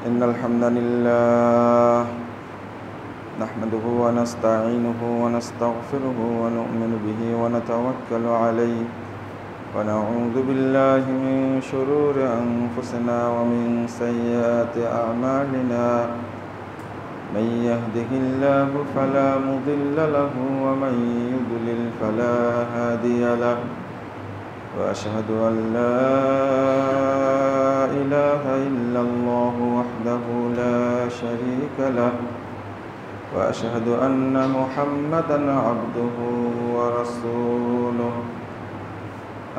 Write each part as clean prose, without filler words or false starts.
إن الحمد لله نحمده ونستعينه ونستغفره ونؤمن به ونتوكل عليه ونعوذ بالله من شرور أنفسنا ومن سيئات أعمالنا من يهده الله فلا مضل له ومن يضلل فلا هادي له وأشهد أن لا إله إلا الله وحده لا شريك له وأشهد أن محمدًا عبده ورسوله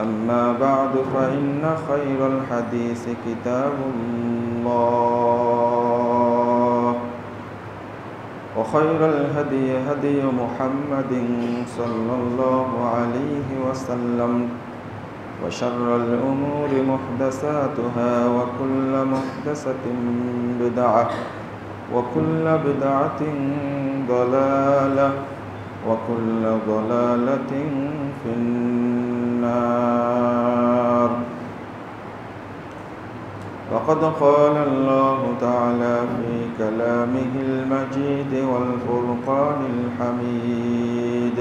أما بعد فإن خير الحديث كتاب الله وخير الهدي هدي محمد صلى الله عليه وسلم وشر الأمور محدثاتها وكل محدثة بدعة وكل بدعة ضلالة وكل ضلالة في النار. وقد قال الله تعالى في كلامه المجيد والفرقان الحميد: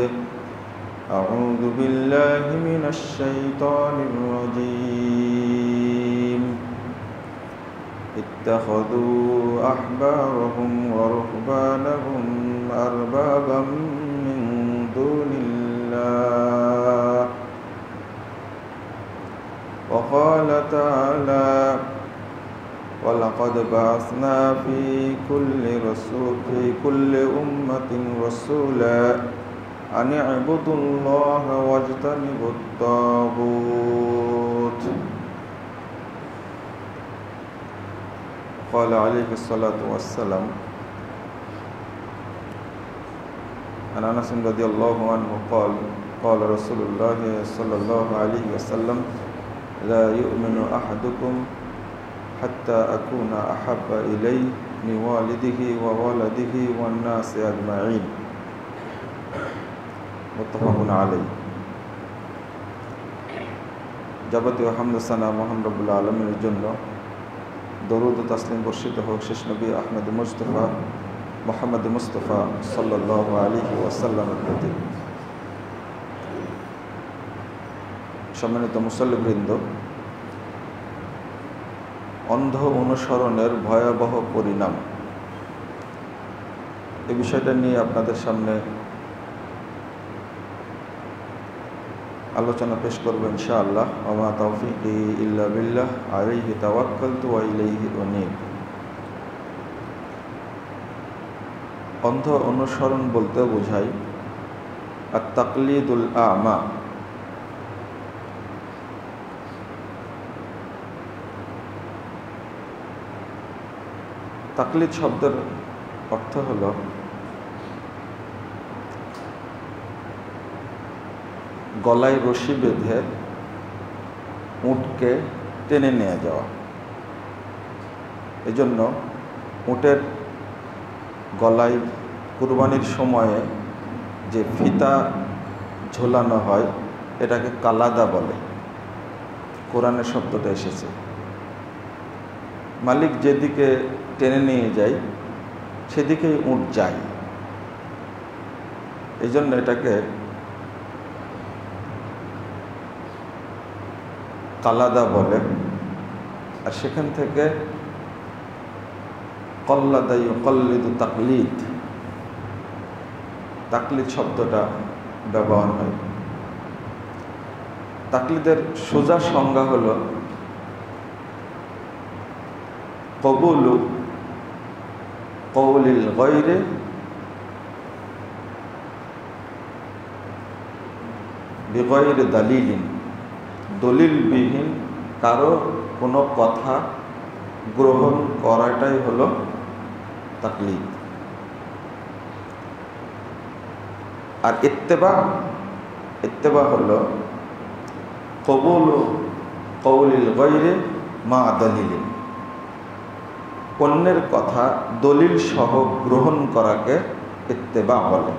أعوذ بالله من الشيطان الرجيم. اتخذوا أحبارهم ورهبانهم أربابا من دون الله. وقال تعالى: ولقد بعثنا في كل أمة رسولا أن اعبدوا الله واجتنبوا الطاغوت. قال عليه الصلاة والسلام عن أنس رضي الله عنه قال: قال رسول الله صلى الله عليه وسلم: لا يؤمن أحدكم حتى أكون أحب إليه من والده وولده والناس أجمعين. মুত্তাফাকুন আলাইহি। যাবতীয় হামদ সানা মহান রব্বুল আলামিনের জন্য, দরুদ ও তাসলিম বর্ষিত হোক শেষ নবী আহমদ মুস্তাফা মুহাম্মদ মুস্তাফা সাল্লাল্লাহু আলাইহি ওয়াসাল্লামের প্রতি। সম্মানিত মুসল্লিবৃন্দ, অন্ধ অনুসরণের ভয়াবহ পরিণাম, এই বিষয়টা নিয়ে আপনাদের সামনে আলোচনা পেশ করব ইনশাআল্লাহ। ওয়া তাওফীকি ইল্লা বিল্লাহ, আলাইহি তাওয়াক্কালতু ওয়া ইলাইহি উনীব। অন্ধ অনুসরণ বলতে বোঝায় আত-তাকলিদুল আমা, তাকলিদ শব্দের অর্থ হলো গলায় রশি বেঁধে উটকে টেনে নিয়ে যাওয়া। এজন্য উটের গলায় কুরবানির সময়ে যে ফিতা ঝোলানো হয় এটাকে কালাদা বলে। কোরআনের শব্দটা এসেছে। মালিক যেদিকে টেনে নিয়ে যায় সেদিকেই উট যায়, এই জন্য এটাকে কালাদা বলে। আর সেখান থেকে কল্লাদা ইউকল্লিদু তাকলিদ, তাকলিদ শব্দটা ব্যবহার হয়। তাকলিদের সোজা সংজ্ঞা হল কবুলু কওলিল গায়রি বিগায়রি দালিলিন, দলিলবিহীন কারো কোনো কথা গ্রহণ করাটাই হলো তাকলিদ। আর ইত্তেবা হলো কবুলু কওলিল গায়রি মা দালিলিন, অন্যের কথা দলিল সহ গ্রহণ করাকে ইত্তেবা বলে।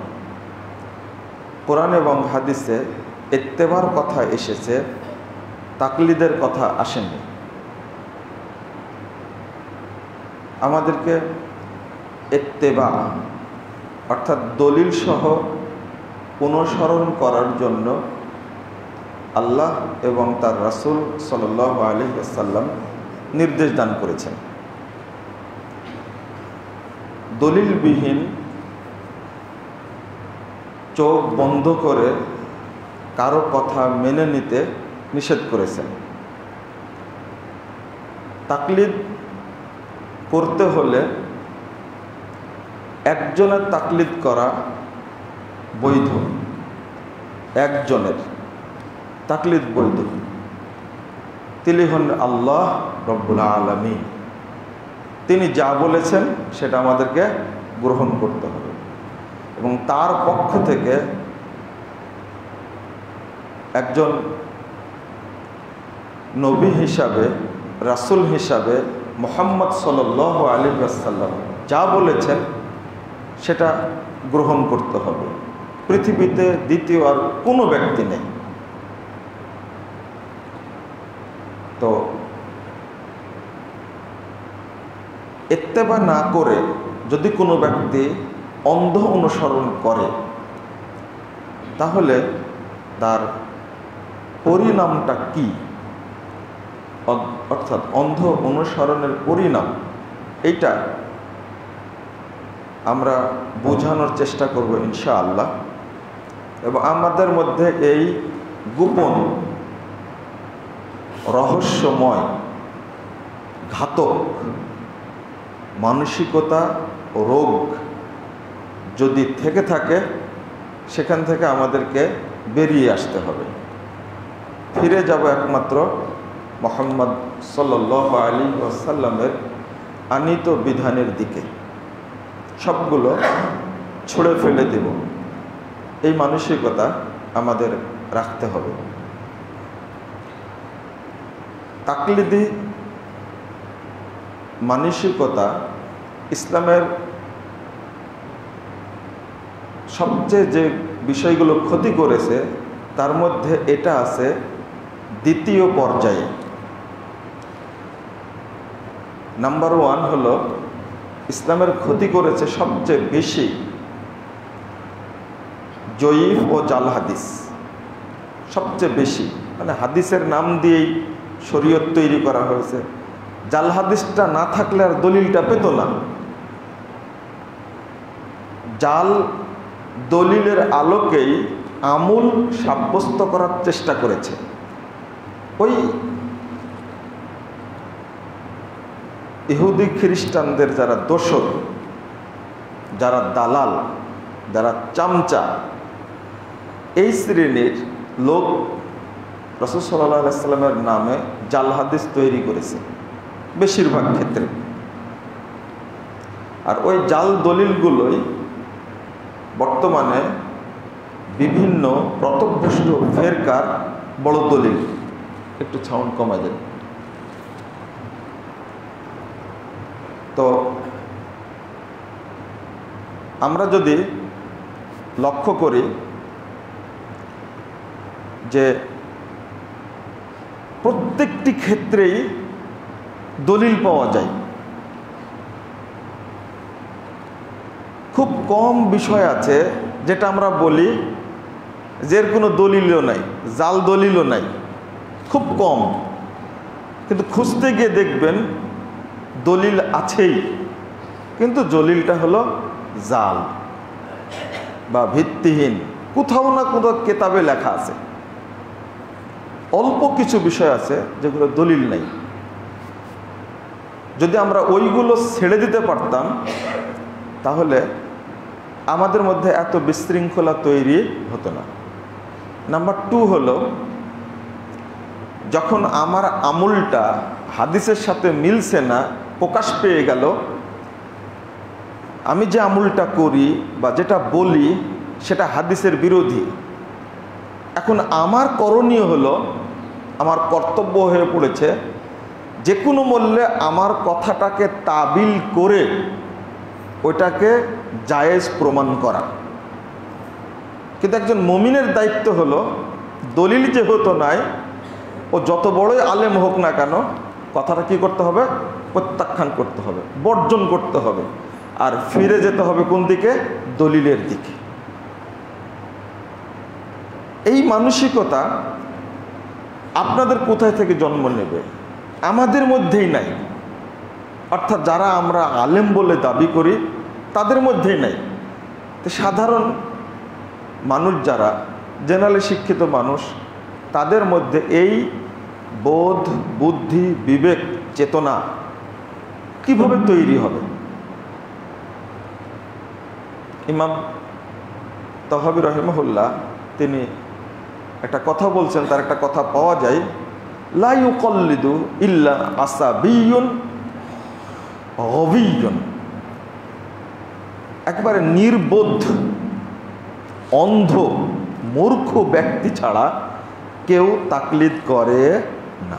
কোরআন এবং হাদিসে ইত্তেবার কথা এসেছে, তাকলিদের কথা আসেনি। আমাদেরকে ইত্তেবা অর্থাৎ দলিল সহ অনুসরণ করার জন্য আল্লাহ এবং তার রাসূল সাল্লাল্লাহু আলাইহি ওয়াসাল্লাম নির্দেশ দান করেছেন। দলিলবিহীন চোখ বন্ধ করে কারো কথা মেনে নিতে নিষেধ করেছেন। তাকলিদ করতে হলে একজনের তাকলিদ করা বৈধ, একজনের তাকলিদ বৈধ। তিনি হন আল্লাহ রব্বুল আলামিন। তিনি যা বলেছেন সেটা আমাদেরকে গ্রহণ করতে হবে এবং তার পক্ষ থেকে একজন নবী হিসাবে, রাসূল হিসাবে মুহাম্মদ সাল্লাল্লাহু আলাইহি ওয়াসাল্লাম যা বলেছেন সেটা গ্রহণ করতে হবে। পৃথিবীতে দ্বিতীয় আর কোনো ব্যক্তি নেই। তো ইত্তেবা না করে যদি কোনো ব্যক্তি অন্ধ অনুসরণ করে তাহলে তার পরিণামটা কি, অর্থাৎ অন্ধ অনুসরণের পরিণাম, এইটা আমরা বোঝানোর চেষ্টা করব ইনশাআল্লাহ। এবং আমাদের মধ্যে এই গোপন, রহস্যময়, ঘাতক মানসিকতা ও রোগ যদি থেকে থাকে সেখান থেকে আমাদেরকে বেরিয়ে আসতে হবে। ফিরে যাব একমাত্র মুহাম্মদ সাল্লাল্লাহু আলাইহি ওয়াসাল্লামের আনিত বিধানের দিকে। সবগুলো ছুঁড়ে ফেলে দেব, এই মানসিকতা আমাদের রাখতে হবে। তাকলিদি মানসিকতা ইসলামের সবচেয়ে যে বিষয়গুলো ক্ষতি করেছে তার মধ্যে এটা আছে দ্বিতীয় পর্যায়ে। নাম্বার 1 হলো ইসলামের ক্ষতি করেছে সবচেয়ে বেশি জয়ীফ ও জাল হাদিস। সবচেয়ে বেশি, মানে হাদিসের নাম দিয়েই শরীয়ত তৈরি করা হয়েছে। জাল হাদিসটা না থাকলে আর দলিলটা পেত না। জাল দলিলের আলোকেই আমূল সাব্যস্ত করার চেষ্টা করেছে। ওই ইহুদি খ্রিস্টানদের যারা দোসর, যারা দালাল, যারা চামচা, এই শ্রেণীর লোক রাসূল সাল্লাল্লাহু আলাইহি ওয়াসাল্লামের নামে জাল হাদিস তৈরি করেছে বেশিরভাগ ক্ষেত্রে। আর ওই জাল দলিলগুলোই বর্তমানে বিভিন্ন প্রত্যভ্রষ্ট ফেরকার বড় দলিল। একটু সাউন্ড কমাই দেন। তো আমরা যদি লক্ষ্য করি যে প্রত্যেকটি ক্ষেত্রেই দলিল পাওয়া যায়। খুব কম বিষয় আছে যেটা আমরা বলি যে এর কোনো দলিলও নাই, জাল দলিলও নাই, খুব কম। কিন্তু খুঁজতে গিয়ে দেখবেন দলিল আছেই, কিন্তু দলিলটা হলো জাল বা ভিত্তিহীন। কোথাও না কোথাও কেতাবে লেখা আছে। অল্প কিছু বিষয় আছে যেগুলো দলিল নাই। যদি আমরা ওইগুলো ছেড়ে দিতে পারতাম তাহলে আমাদের মধ্যে এত বিশৃঙ্খলা তৈরি হতো না। নাম্বার 2 হলো যখন আমার আমলটা হাদিসের সাথে মিলছে না, প্রকাশ পেয়ে গেল, আমি যে আমলটা করি বা যেটা বলি সেটা হাদিসের বিরোধী। এখন আমার করণীয় হলো, আমার কর্তব্য হয়ে পড়েছে যে কোনো মূল্যে আমার কথাটাকে তাবিল করে ওইটাকে জায়েজ প্রমাণ করা। কিন্তু একজন মুমিনের দায়িত্ব হলো দলিল যেহেতু নাই, ও যত বড়ই আলেম হোক না কেন কথাটা কি করতে হবে? প্রত্যাখ্যান করতে হবে, বর্জন করতে হবে, আর ফিরে যেতে হবে কোন দিকে? দলিলের দিকে। এই মানসিকতা আপনাদের কোথায় থেকে জন্ম নেবে? আমাদের মধ্যেই নাই, অর্থাৎ যারা আমরা আলেম বলে দাবি করি তাদের মধ্যেই নাই। তো সাধারণ মানুষ, যারা জেনারেলি শিক্ষিত মানুষ, তাদের মধ্যে এই বোধ, বুদ্ধি, বিবেক, চেতনা কিভাবে তৈরি হবে? ইমাম তাহাবী রাহিমাহুল্লাহ তিনি একটা কথা বলছেন, তার একটা কথা পাওয়া যায়, লা ইউকাল্লিদু ইল্লা আসাবিয়ুন গবিয়ুন। একবারে নির্বোধ, অন্ধ, মূর্খ ব্যক্তি ছাড়া কেউ তাকলিদ করে না।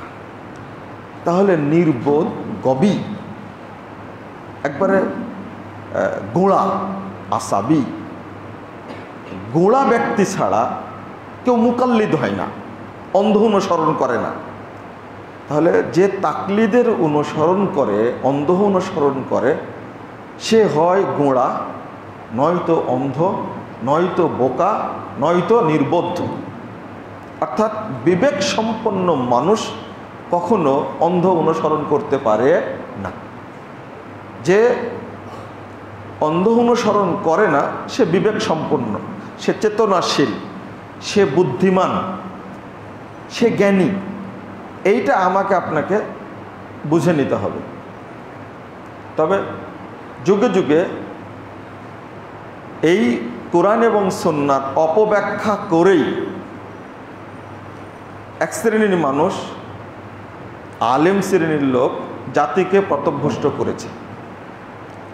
তাহলে নির্বোধ, গবি, একবারে গোঁড়া, আসাবি, গোঁড়া ব্যক্তি ছাড়া কেউ মুকাল্লিদ হয় না, অন্ধ অনুসরণ করে না। তাহলে যে তাকলিদের অনুসরণ করে, অন্ধ অনুসরণ করে, সে হয় গোঁড়া, নয়তো অন্ধ, নয়তো বোকা, নয়তো নির্বোধ। অর্থাৎ বিবেক সম্পন্ন মানুষ কখনো অন্ধ অনুসরণ করতে পারে না। যে অন্ধ অনুসরণ করে না সে বিবেক সম্পন্ন, সে চেতনাশীল, সে বুদ্ধিমান, সে জ্ঞানী। এইটা আমাকে আপনাকে বুঝে নিতে হবে। তবে যুগে যুগে এই কোরআন এবং সুন্নাত অপব্যাখ্যা করেই এক শ্রেণীর মানুষ, আলেম শ্রেণীর লোক, জাতিকে পথভ্রষ্ট করেছে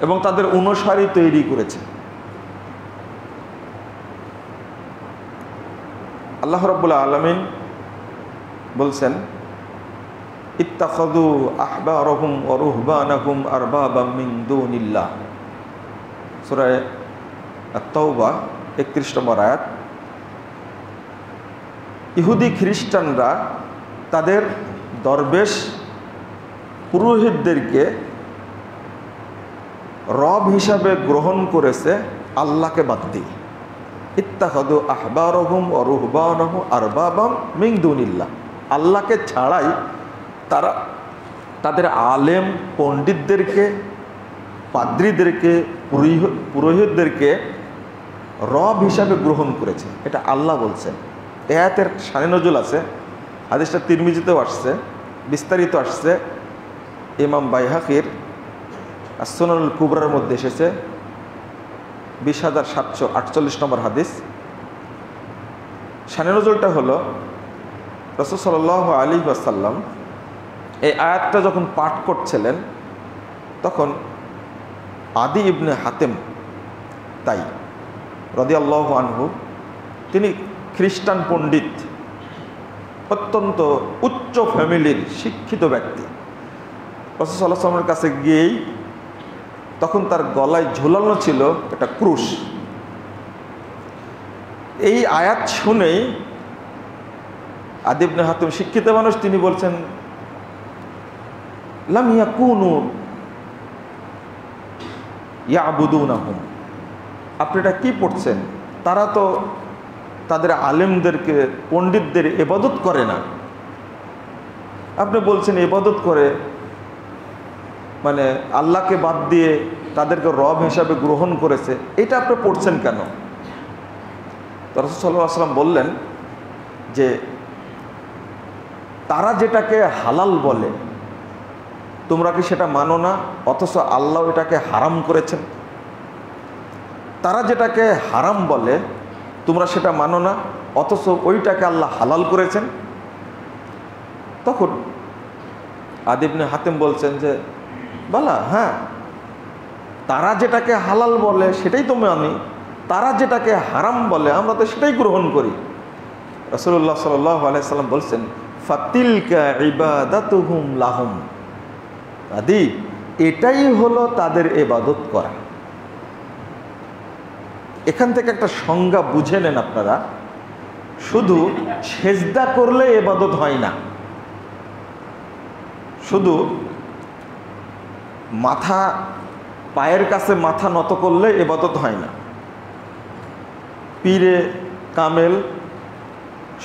এবং তাদের অনুসারী তৈরি করেছে। আল্লাহ রাব্বুল আলামিন বলছেন, ইত্তাখাযু আহবারহুম ওয়া রুহবানাহুম আরবাবাম মিন দুনিল্লাহ, সূরা আত-তাওবা 31 নম্বর আয়াত। ইহুদি খ্রিস্টানরা তাদের দরবেশ পুরোহিতদেরকে রব হিসাবে গ্রহণ করেছে আল্লাহকে বাদ দিয়ে। ইত্তাখাযু আহবারহুম ওয়া রুহবানাহুম আরবাবাম মিন দুনিল্লাহ, আল্লাহকে ছাড়াই তারা তাদের আলেম পণ্ডিতদেরকে, পাদ্রীদেরকে, পুরোহিতদেরকে রব হিসাবে গ্রহণ করেছে। এটা আল্লাহ বলছেন। এ আয়াতের শানে নজুল আছে, হাদিসটা তিরমিজিতেও আসছে, বিস্তারিত আসছে। ইমাম বাইহাকির as-সুনানুল কুবরার মধ্যে এসেছে 20,748 নম্বর হাদিস। শানে নজুলটা হলো, রাসূল সাল্লাল্লাহু আলাইহি ওয়াসাল্লাম এই আয়াতটা যখন পাঠ করছিলেন তখন আদি ইবনে হাতেম তাই রাদিয়াল্লাহু আনহু, তিনি খ্রিস্টান পণ্ডিত, অত্যন্ত উচ্চ ফ্যামিলির শিক্ষিত ব্যক্তি। রাসূল সাল্লাল্লাহু আলাইহি ওয়াসাল্লামের কাছে গিয়েই তখন তার গলায় ঝোলানো ছিল একটা ক্রুশ। এই আয়াত শুনেই আদি ইবনে হাতেম, শিক্ষিত মানুষ, তিনি বলছেন, লাম ইয়াকুনু ইয়াবুদুনাহুম, আপনি এটা কি পড়ছেন? তারা তো তাদের আলেমদেরকে, পণ্ডিতদের ইবাদত করে না। আপনি বলছেন ইবাদত করে, মানে আল্লাহকে বাদ দিয়ে তাদেরকে রব হিসাবে গ্রহণ করেছে, এটা আপনি পড়ছেন কেন? রাসূল সাল্লাল্লাহু আলাইহি ওয়াসাল্লাম বললেন যে তারা যেটাকে হালাল বলে তোমরা কি সেটা মানো না, অথচ আল্লাহ এটাকে হারাম করেছেন। তারা যেটাকে হারাম বলে তোমরা সেটা মানো না, অথচ ওইটাকে আল্লাহ হালাল করেছেন। তখন আদি ইবনে হাতেম বলছেন যে বলা, হ্যাঁ, তারা যেটাকে হালাল বলে সেটাই তো মানি, তারা যেটাকে হারাম বলে আমরা তো সেটাই গ্রহণ করি। রাসূলুল্লাহ সাল্লাল্লাহু আলাইহি সাল্লাম বলছেন, ফাতিলকা ইবাদাতুহুম লাহুম, আদি এটাই হলো তাদের ইবাদত করা। এখান থেকে একটা সংজ্ঞা বুঝে নেন আপনারা, শুধু সেজদা করলে ইবাদত হয় না, শুধু মাথা পায়ের কাছে মাথা নত করলে ইবাদত হয় না। পীরে কামেল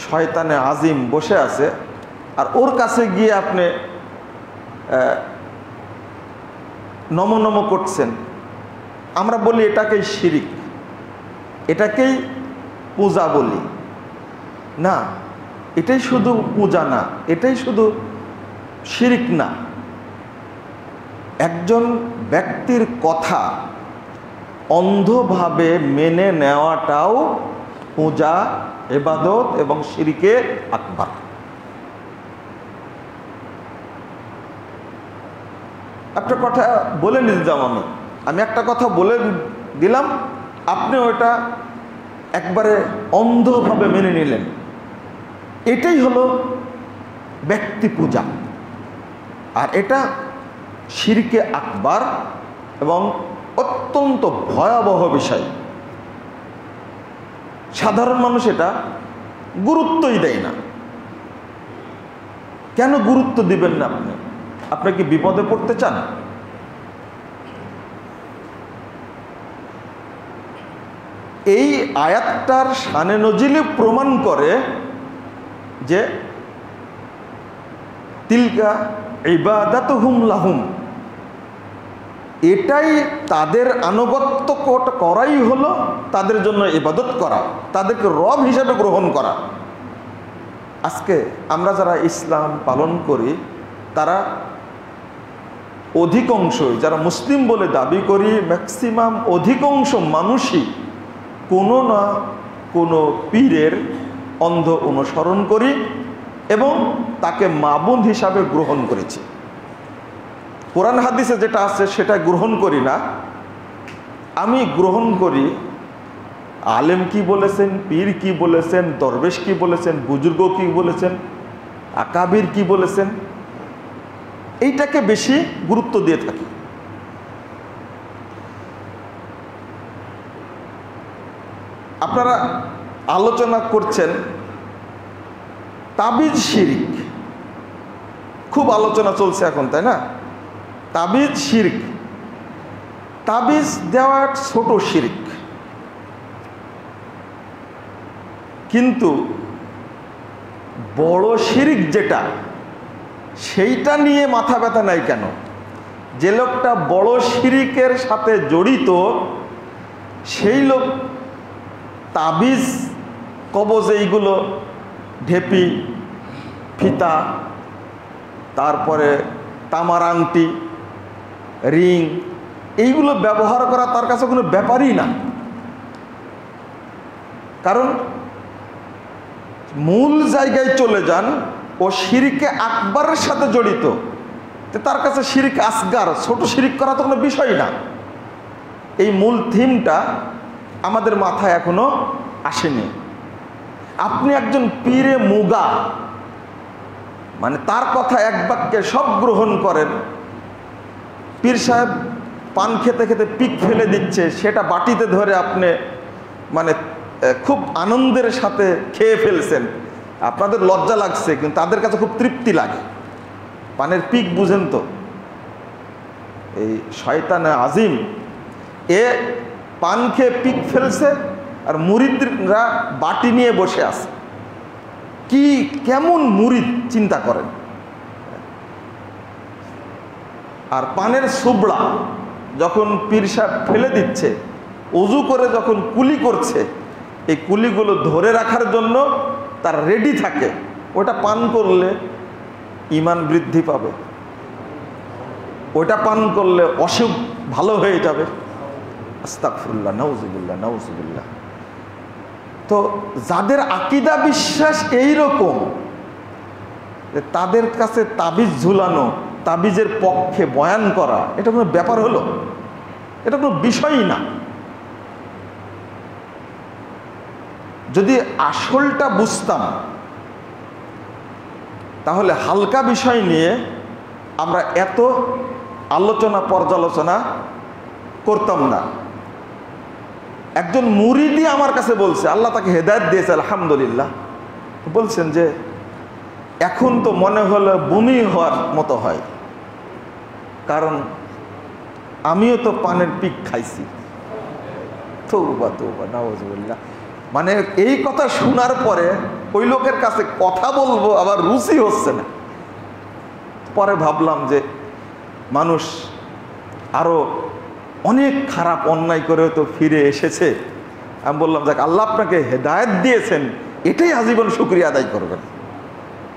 শয়তানে আজিম বসে আছে, আর ওর কাছে গিয়ে আপনি নম নম করছেন, আমরা বলি এটাকেই শিরিক, এটাকেই পূজা বলি না। এটাই শুধু পূজা না, এটাই শুধু শিরিক না। একজন ব্যক্তির কথা অন্ধভাবে মেনে নেওয়াটাও পূজা, ইবাদত এবং শিরকে আকবার। একটা কথা বলে নিলাম, আমি একটা কথা বলে দিলাম, আপনি ওটা একবারে অন্ধভাবে মেনে নিলেন, এটাই হলো ব্যক্তি পূজা। আর এটা শিরকে আকবার এবং অত্যন্ত ভয়াবহ বিষয়। সাধারণ মানুষ এটা গুরুত্বই দেয় না। কেন গুরুত্ব দিবেন না? আপনি কি বিপদে পড়তে চান? এই আয়াতটার শানে নজিলে প্রমাণ করে যে তিলকা ইবাদাতুহুম লাহুম, এটাই তাদের আনুগত্য করাই হলো তাদের জন্য ইবাদত করা, তাদেরকে রব হিসাবে গ্রহণ করা। আজকে আমরা যারা ইসলাম পালন করি, তারা অধিকাংশই, যারা মুসলিম বলে দাবি করি, ম্যাক্সিমাম অধিকাংশ মানুষই কোনো না কোনো পীরের অন্ধ অনুসরণ করি এবং তাকে মাবুদ হিসাবে গ্রহণ করেছি। কোরআন হাদিসে যেটা আছে সেটা গ্রহণ করি না, আমি গ্রহণ করি আলেম কি বলেছেন, পীর কি বলেছেন, দরবেশ কি বলেছেন, বুজুর্গ কি বলেছেন, আকাবির কি বলেছেন, এইটাকে বেশি গুরুত্ব দিয়ে থাকি। আপনারা আলোচনা করছেন তাবিজ শিরক, খুব আলোচনা চলছে এখন, তাই না? তাবিজ শিরক, তাবিজ দেওয়া ছোট শিরক, কিন্তু বড় শিরক যেটা, সেইটা নিয়ে মাথা ব্যথা নাই কেন? যে লোকটা বড় শিরকের সাথে জড়িত, সেই লোক তাবিজ, কবজ, এইগুলো ঢেপি, ফিতা, তারপরে তামার আংটি, রিং, এইগুলো ব্যবহার করা তার কাছে কোনো ব্যাপারই না। কারণ মূল জায়গায় চলে যান, ও শিরকে আকবরের সাথে জড়িত, তার কাছে শিরক আসগার, ছোট শিরক করা তো কোনো বিষয় না। এই মূল থিমটা আমাদের মাথায় এখনো আসেনি। আপনি একজন পীরে মুগা, মানে তার কথা এক বাক্যে সব গ্রহণ করেন। পীর সাহেব পান খেতে খেতে পিক ফেলে দিচ্ছে, সেটা বাটিতে ধরে আপনি মানে খুব আনন্দের সাথে খেয়ে ফেলছেন, আপনাদের লজ্জা লাগছে, কিন্তু তাদের কাছে খুব তৃপ্তি লাগে। পানের পিক বুঝেন তো? এই শয়তানে আজিম এ পান খেয়ে পিক ফেলছে, আর মুরিদরা বাটি নিয়ে বসে আছে। কি কেমন মুরিদ চিন্তা করেন। আর পানের সুবড়া যখন পীর সাহেব ফেলে দিচ্ছে, ওযু করে যখন কুলি করছে, এই কুলিগুলো ধরে রাখার জন্য তার রেডি থাকে। ওটা পান করলে ঈমান বৃদ্ধি পাবে, ওটা পান করলে অসুখ ভালো হয়ে যাবে। আস্তাগফিরুল্লাহ, নাউযুবিল্লাহ, নাউযুবিল্লাহ। তো যাদের আকীদা বিশ্বাস এইরকম, তাদের কাছে তাবিজ ঝুলানো, তাবিজের পক্ষে বয়ান করা, এটা কোনো ব্যাপার হলো? এটা কোনো বিষয়ই না। যদি আসলটা বুঝতাম, তাহলে হালকা বিষয় নিয়ে আমরা এত আলোচনা পর্যালোচনা করতাম না। একজন মুরিদি আমার কাছে বলছে, আল্লাহ তাকে হেদায়েত দিয়েছে আলহামদুলিল্লাহ, বলছেন যে এখন তো মনে হলো বমি হওয়ার মতো হয়, কারণ আমিও তো পানের পিক খাইছি। তৌবা তৌবা, নাউজুবিল্লাহ। মানে এই কথা শোনার পরে ওই লোকের কাছে কথা বলবো আবার রুচি হচ্ছে না। পরে ভাবলাম যে মানুষ আরো অনেক খারাপ অন্যায় করে তো ফিরে এসেছে। আমি বললাম, যাক, আল্লাহ আপনাকে হেদায়েত দিয়েছেন, এটাই আজীবন শুকরিয়া আদায় করবেন।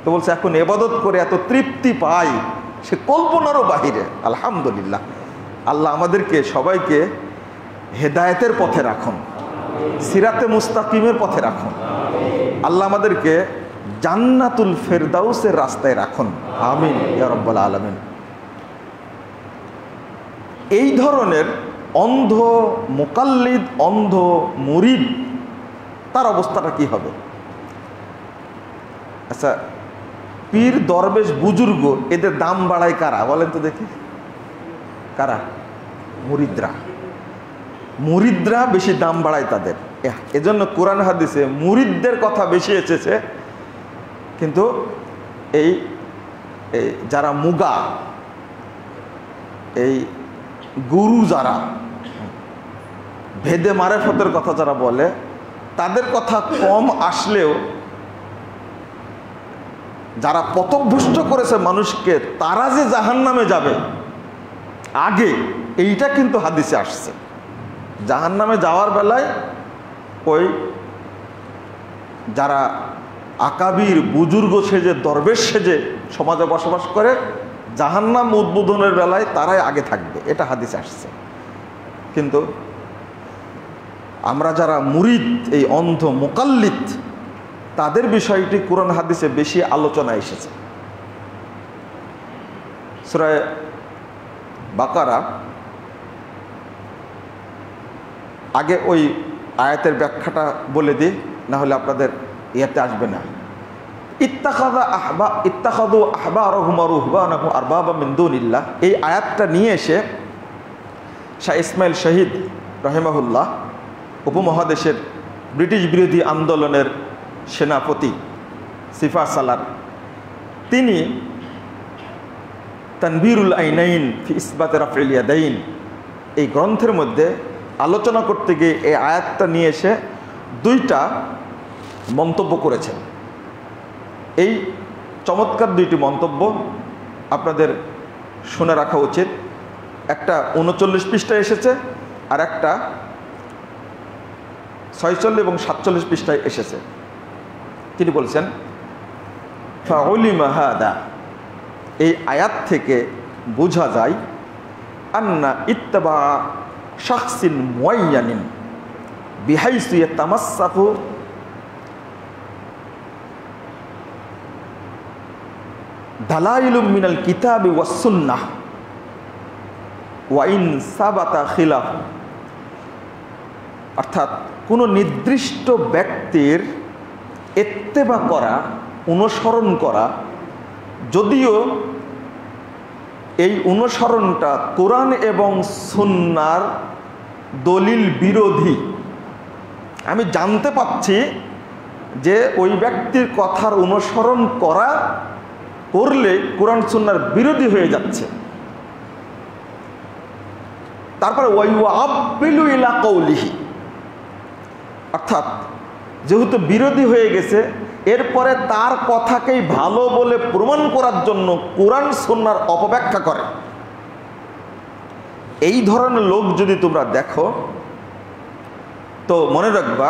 তো বলছে, এখন ইবাদত করে এত তৃপ্তি পাই, সে কল্পনারও বাহিরে। আলহামদুলিল্লাহ, আল্লাহ আমাদেরকে সবাইকে হেদায়েতের পথে রাখুন, সিরাতে মুস্তাকিমের পথে রাখুন। আল্লাহ আমাদেরকে জান্নাতুল ফেরদাউসের রাস্তায় রাখুন, আমিন ইয়া রাব্বাল আলামিন। এই ধরনের অন্ধ মুকাল্লিদ, অন্ধ মুরিদ, তার অবস্থাটা কি হবে? আচ্ছা, পীর দরবেশ বুজুর্গ, এদের দাম বাড়ায় কারা বলেন তো দেখি? কারা? মুরিদরা। মুরিদরা বেশি দাম বাড়ায় তাদের। এজন্য কোরআন হাদিসে মুরিদদের কথা বেশি এসেছে। কিন্তু এই যারা মুগা, এই গুরু যারা ভেদে মারেফতের কথা যারা বলে, তাদের কথা কম আসলেও যারা পথভ্রষ্ট করেছে মানুষকে, তারা যে জাহান্নামে যাবে আগে, এইটা কিন্তু হাদিসে আসছে। জাহান্নামে যাওয়ার বেলায় ওই যারা আকাবির বুজুর্গ সেজে, দরবেশ সেজে সমাজে বসবাস করে, জাহান্নাম উদ্বোধনের বেলায় তারাই আগে থাকবে, এটা হাদিসে আসছে। কিন্তু আমরা যারা মুরিদ, এই অন্ধ মুকাল্লিদ, তাদের বিষয়টি কোরআন হাদিসে বেশি আলোচনা এসেছে। সূরা বাকারা, আগে ওই আয়াতের ব্যাখ্যাটা বলে দিই, না হলে আপনাদের ইয়েতে আসবে না। ইত্তাখাযু আহবারহুম ওয়া রুহবানাহুম আরবাবা মিন দুনিল্লাহ, এই আয়াতটা নিয়ে এসে শাহ ইসমাইল শহীদ রাহিমাহুল্লাহ, উপমহাদেশের ব্রিটিশ বিরোধী আন্দোলনের সেনাপতি সিফা সালার, তিনি তানবীরুল আইনাইন ফি ইসবাত রাফইল ইয়াদাইন এই গ্রন্থের মধ্যে আলোচনা করতে গিয়ে এই আয়াতটা নিয়ে এসে দুইটা মন্তব্য করেছেন। এই চমৎকার দুইটি মন্তব্য আপনাদের শুনে রাখা উচিত। একটা 39 পৃষ্ঠায় এসেছে, আর একটা 46 এবং 47 পৃষ্ঠায় এসেছে। তিনি বলছেন, ফাউলিমা হাদা, এই আয়াত থেকে বোঝা যায় আন্না ইত্তাবা শাখসিন মুআয়্যানিন বিহাইসু ইয়াতামাসসাকু দালাইলুম মিনাল কিতাবি ওয়াস সুন্নাহ ওয়া ইন সাবাতা খিলাফ, অর্থাৎ কোনো নির্দিষ্ট ব্যক্তির ইত্তেবা করা, অনুসরণ করা, যদিও এই অনুসরণটা কোরআন এবং সুন্নাহর দলিল বিরোধী, আমি জানতে পাচ্ছি যে ওই ব্যক্তির কথার অনুসরণ করলে কোরআন সুন্নাহর বিরোধী হয়ে যাচ্ছে, তারপরে ওয়াইউআব্বিলু ইলা কওলিহি, অর্থাৎ যেহেতু বিরোধী হয়ে গেছে, এরপরে তার কথাকেই ভালো বলে প্রমাণ করার জন্য কোরআন সুন্নাহর অপব্যাখ্যা করে। এই ধরনের লোক যদি তোমরা দেখো, তো মনে রাখবা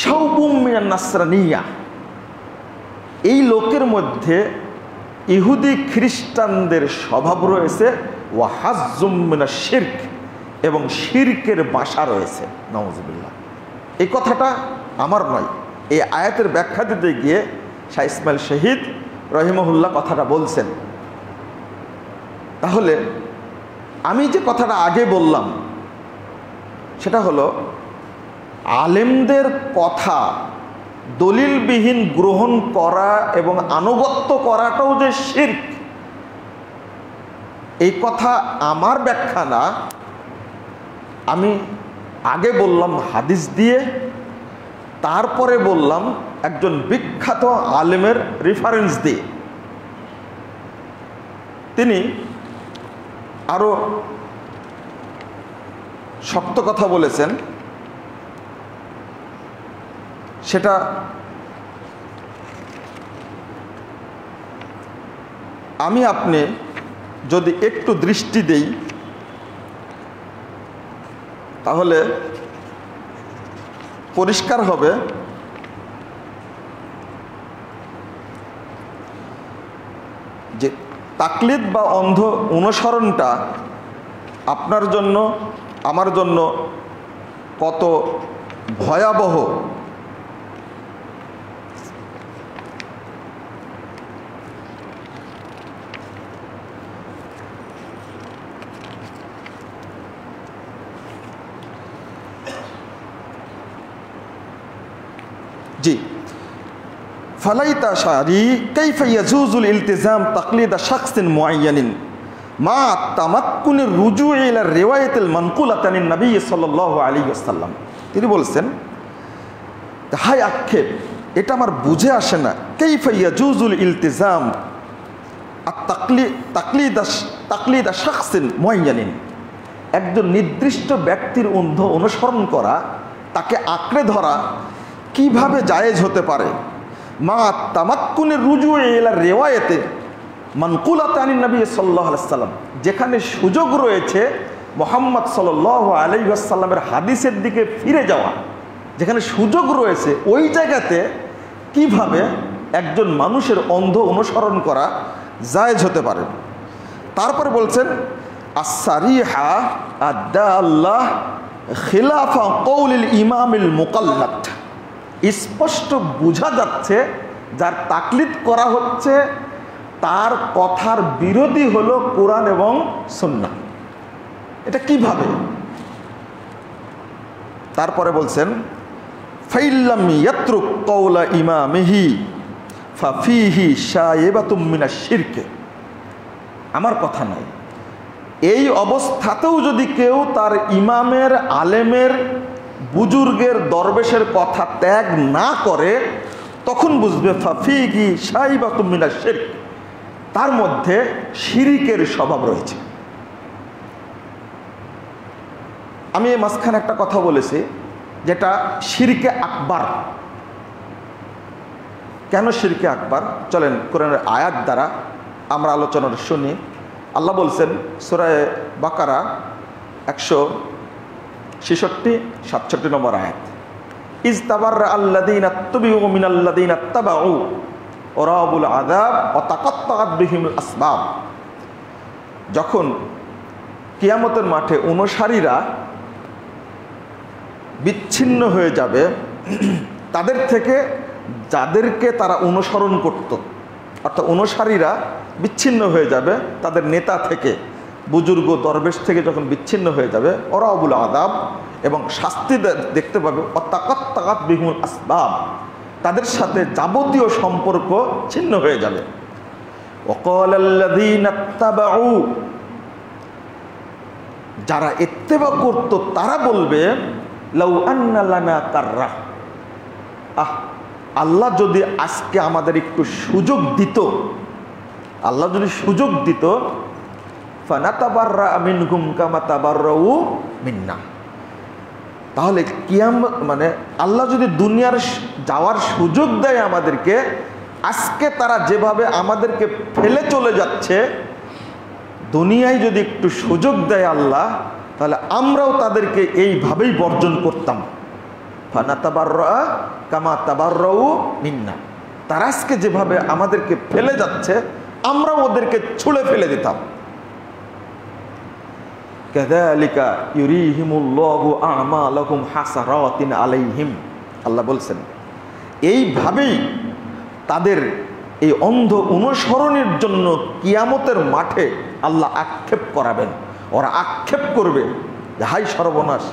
শাউবুম মিনান নাসরানিয়া, এই লোকের মধ্যে ইহুদি খ্রিস্টানদের স্বভাব রয়েছে, ওয়া হাজ্জুম মিনাশ শিরক, এবং শিরকের বাসা রয়েছে। নাউযুবিল্লাহ। এই কথাটা আমার নয়, এই আয়াতের ব্যাখ্যা দিতে গিয়ে শাহ ইসমাইল শহীদ রহিমাহুল্লাহ কথাটা বলছেন। তাহলে আমি যে কথাটা আগে বললাম সেটা হলো, আলেমদের কথা দলিলবিহীন গ্রহণ করা এবং আনুগত্য করাটাও যে শিরক, এই কথা আমার ব্যাখ্যা না, আমি আগে বললাম হাদিস দিয়ে, তারপরে বললাম একজন বিখ্যাত আলেমের রেফারেন্স দিয়ে। তিনি আরও শক্ত কথা বলেছেন, সেটা আমি আপনি যদি একটু দৃষ্টি দেই তাহলে পরিষ্কার হবে যে তাকলিদ বা অন্ধ অনুসরণটা আপনার জন্য আমার জন্য কত ভয়াবহ। জি, ফালাইতা শারি কাইফা ইয়াজুজুল ইলতিজাম তাকলিদ শাখসিন মুআয়্যানিন মা তামাক্কুনির রুজু' ইলা রিওয়ায়াতিল মানকুলাতানিন নবী সাল্লাল্লাহু আলাইহি ওয়াসাল্লাম। তিনি বলছেন, হায় আক্ষেপ, এটা আমার বুঝে আসে না। কাইফা ইয়াজুজুল ইলতিজাম তাকলিদ শাখসিন মুআয়্যানিন, একজন নির্দিষ্ট ব্যক্তির অন্ধ অনুসরণ করা, তাকে আঁকড়ে ধরা কিভাবে জায়েজ হতে পারে? মা তামাক্কুনির রুজু' ইলা রিওয়ায়াতে মানকুলাতানিন নবী সাল্লাল্লাহু আলাইহি ওয়াসাল্লাম, যেখানে সুযোগ রয়েছে মুহাম্মদ সাল্লাল্লাহু আলাইহি ওয়াসাল্লামের হাদিসের দিকে ফিরে যাওয়া, যেখানে সুযোগ রয়েছে ওই জায়গাতে কিভাবে একজন মানুষের অন্ধ অনুসরণ করা জায়েজ হতে পারে? তারপরে বলছেন, আস-সারিহা আদ-দাল্লাহ খিলাফা কওলিল ইমামিল মুকাল্লাদ, স্পষ্ট বোঝা যাচ্ছে যার তাকলিদ করা হচ্ছে তার কথার বিরোধী হলো কোরআন এবং সুন্নাহ। এটা কিভাবে? তারপরে বলছেন, ফাইল্লাম ইয়াতরুক কওলা ইমামিহি ফাফিহি শাইবাতুম মিনাশ শিরকে, আমার কথা নাই, এই অবস্থাতেও যদি কেউ তার ইমামের, আলেমের, বুজুর্গের, দরবেশের কথা ত্যাগ না করে, তখন বুঝবে ফাফিহি শাইবাতুম মিনাশ শিরক, তার মধ্যে শিরিকের স্বভাব রয়েছে। আমি এই মাঝখানে একটা কথা বলেছি, যেটা শিরকে আকবার। কেন শিরকে আকবার? চলেন কোরআনের আয়াত দ্বারা আমরা আলোচনাটা শুনি। আল্লাহ বলছেন সূরা বাকারা 166-67 নম্বর আয়াত, ইজতাবাররা আল্লাযীনা তুবিউ মিনাল্লাযীনা তাবাউ ওয়া রাবুল আযাব ওয়া তাকাত্তাআত বিহিমুল আসবাব। যখন কিয়ামতের মাঠে অনুসারীরা বিচ্ছিন্ন হয়ে যাবে তাদের থেকে যাদেরকে তারা অনুসরণ করত, অর্থাৎ অনুসারীরা বিচ্ছিন্ন হয়ে যাবে তাদের নেতা থেকে, বুজুর্গ দরবেশ থেকে যখন বিচ্ছিন্ন হয়ে যাবে, ওরাবুল আযাব, এবং শাস্তি দেখতে পাবে, অতাকাত্তাকাত বিহুল আসবাব, তাদের সাথে যাবতীয় সম্পর্ক ছিন্ন হয়ে যাবে। ওয়াকালাল্লাযীনা ইত্তাবাউ, যারা ইত্তেবা করত তারা বলবে, লাউ আন্না লানা কাররা, আল্লাহ যদি আজকে আমাদের একটু সুযোগ দিত, আল্লাহ যদি সুযোগ দিত, ফানাতাবাররা মিনহুম কামা তাবাররাউ মিন্না, তাহলে কিয়ামত মানে আল্লাহ যদি দুনিয়ার যাওয়ার সুযোগ দেয় আমাদেরকে, আজকে তারা যেভাবে আমাদেরকে ফেলে চলে যাচ্ছে, দুনিয়ায় যদি একটু সুযোগ দেয় আল্লাহ, তাহলে আমরাও তাদেরকে এইভাবেই বর্জন করতাম। ফানাতাবাররা কামা তাবাররাউ মিন্না, তারা আজকে যেভাবে আমাদেরকে ফেলে যাচ্ছে আমরাও ওদেরকে ছুঁড়ে ফেলে দিতাম। কাযালিকা ইউরিহিমুল্লাহু আমালাকুম হাসারাতিন আলাইহিম, আল্লাহ বলছেন এইভাবেই তাদের এই অন্ধ অনুসরণের জন্য কিয়ামতের মাঠে আল্লাহ আক্ষেপ করাবেন। ওরা আক্ষেপ করবে যে হাই সর্বনাশ,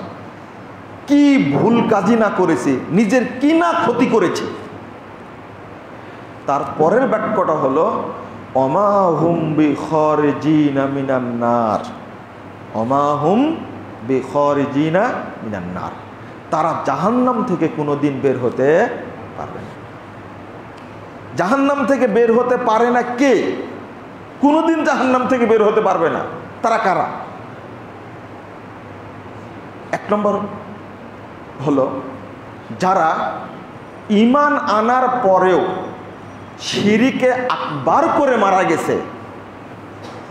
কি ভুল কাজই না করেছি, নিজের কি না ক্ষতি করেছি। তারপরের বাক্যটা হলো ওমা হুম বিখারিজিনা মিনান নার, ওমা হুম বিখারিজিনা মিনান নার, তারা জাহান্নাম থেকে কোনোদিন বের হতে পারবে না। জাহান্নাম থেকে বের হতে পারে না কে? কোনোদিন জাহান্নাম থেকে বের হতে পারবে না। তারা কারা? এক নম্বর হলো যারা ঈমান আনার পরেও শিরিকে আকবার করে মারা গেছে,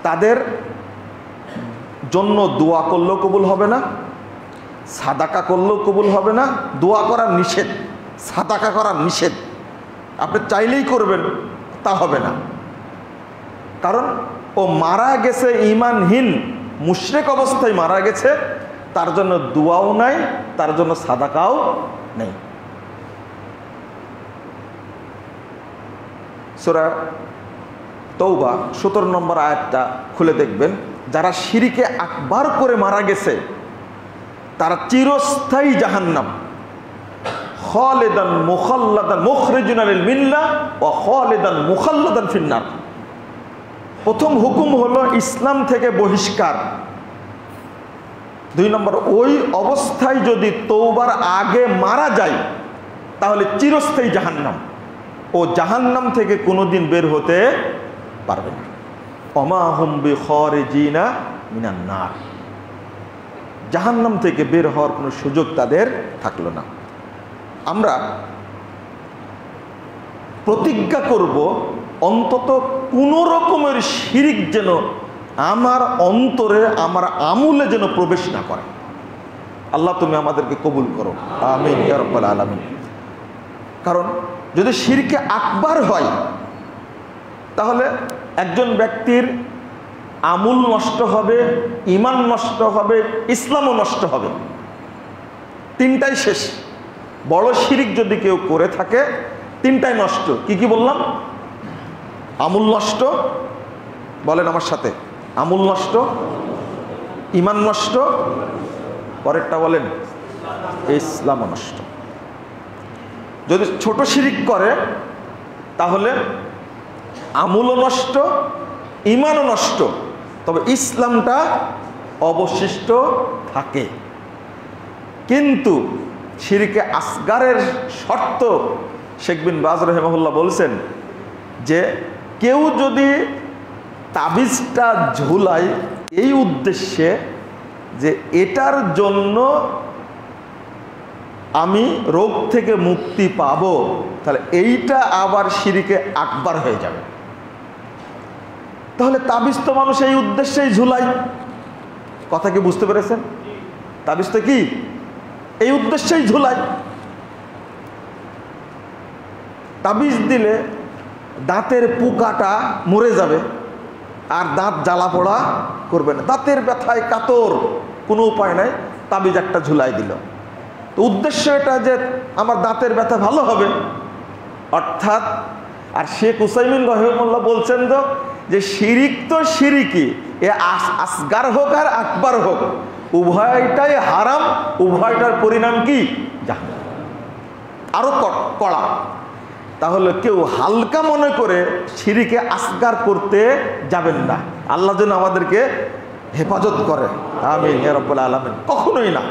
তাদের জন্য দোয়া করলেও কবুল হবে না, সাদাকা করলেও কবুল হবে না। দোয়া করা নিষেধ, সাদাকা করা নিষেধ। আপনি চাইলেই করবেন, তা হবে না। কারণ ও মারা গেছে ঈমানহীন, মুশরিক অবস্থায় মারা গেছে, তার জন্য দোয়াও নাই, তার জন্য সাদাকাও নেই। সূরা তওবা 17 নম্বর আয়াতটা খুলে দেখবেন। যারা শিরিকে আকবার করে মারা গেছে তারা চিরস্থায়ী জাহান্নাম, খালিদান মুখাল্লাদান মুখরিজুন লিল মিল্লাহ ওয়া খালিদান মুখাল্লাদান ফিন্নার। প্রথম হুকুম হলো ইসলাম থেকে বহিষ্কার। 2 নম্বর, ওই অবস্থায় যদি তওবার আগে মারা যায় তাহলে চিরস্থায়ী জাহান্নাম, ও জাহান্নাম থেকে কোনোদিন বের হতে পারবে না। ওমা হুম বিখারিজিনা মিনান নার, জাহান্নাম থেকে বের হওয়ার কোনো সুযোগ তাদের থাকলো না। আমরা প্রতিজ্ঞা করব অন্তত কোনো রকমের শিরিক যেন আমার অন্তরে, আমার আমলে যেন প্রবেশ না করে। আল্লাহ তুমি আমাদেরকে কবুল করো, আমিন ইয়া রাব্বাল আলামিন। কারণ যদি শিরকে আকবার হয় তাহলে একজন ব্যক্তির আমল নষ্ট হবে, ঈমান নষ্ট হবে, ইসলামও নষ্ট হবে, তিনটাই শেষ। বড় শিরিক যদি কেউ করে থাকে তিনটাই নষ্ট। কি কি বললাম? আমল নষ্ট, বলেন আমার সাথে, আমল নষ্ট, ঈমান নষ্ট, পরেরটা বলেন ইসলামও নষ্ট। যদি ছোট শিরিক করে তাহলে আমলও নষ্ট, ঈমানও নষ্ট, তবে ইসলামটা অবশিষ্ট থাকে। কিন্তু শিরকে আসগারের শর্ত শেখ বিন বাজ রাহিমাহুল্লাহ বলছেন যে কেউ যদি তাবিজটা ঝুলায় এই উদ্দেশ্যে যে এটার জন্য আমি রোগ থেকে মুক্তি পাবো, তাহলে এইটা আবার শিরকে আকবার হয়ে যাবে। তাহলে তাবিজ তো মানুষ এই উদ্দেশ্যেই ঝুলায়। কথা কি বুঝতে পেরেছেন? তাবিজ তো কি এই উদ্দেশ্যেই ঝুলায়। তাবিজ দিলে দাঁতের পোকাটা মরে যাবে আর দাঁত জ্বালা পোড়া করবে না, দাঁতের ব্যথায় কাতর, কোনো উপায় নাই, তাবিজ একটা ঝুলাই দিল। তো উদ্দেশ্য এটা যে আমার দাঁতের ব্যথা ভালো হবে, অর্থাৎ। আর শেখ উসাইমিন রহিমাহুল্লাহ বলছেন তো যে শিরিক তো শিরিকি, এ আসগার হোক আর আকবার হোক, উভয়টাই হারাম, উভয়টার পরিণাম কি? জাহান্নাম। আরো কড়া। তাহলে কেউ হালকা মনে করে শিরিকে আসগার করতে যাবেন না। আল্লাহ যেন আমাদেরকে হেফাজত করে, আমিন ইয়া রাব্বাল আলামিন। কখনোই না।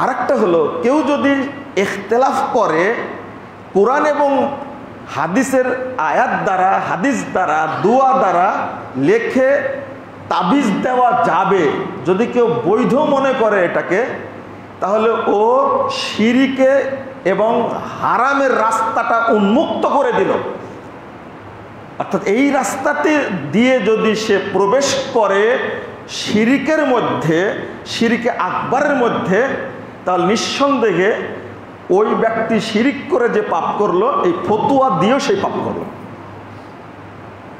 আরেকটা হলো কেউ যদি ইখতিলাফ করে কোরআন এবং হাদিসের আয়াত দ্বারা, হাদিস দ্বারা, দোয়া দ্বারা লেখে তাবিজ দেওয়া যাবে, যদি কেউ বৈধ মনে করে এটাকে, তাহলে ও শিরিকে এবং হারামের রাস্তাটা উন্মুক্ত করে দিল। অর্থাৎ এই রাস্তাটি দিয়ে যদি সে প্রবেশ করে শিরিকের মধ্যে, শিরিকে আকবারের মধ্যে, তাহলে নিঃসন্দেহে ওই ব্যক্তি শিরিক করে যে পাপ করলো, এই ফতুয়া দিয়েও সেই পাপ করলো,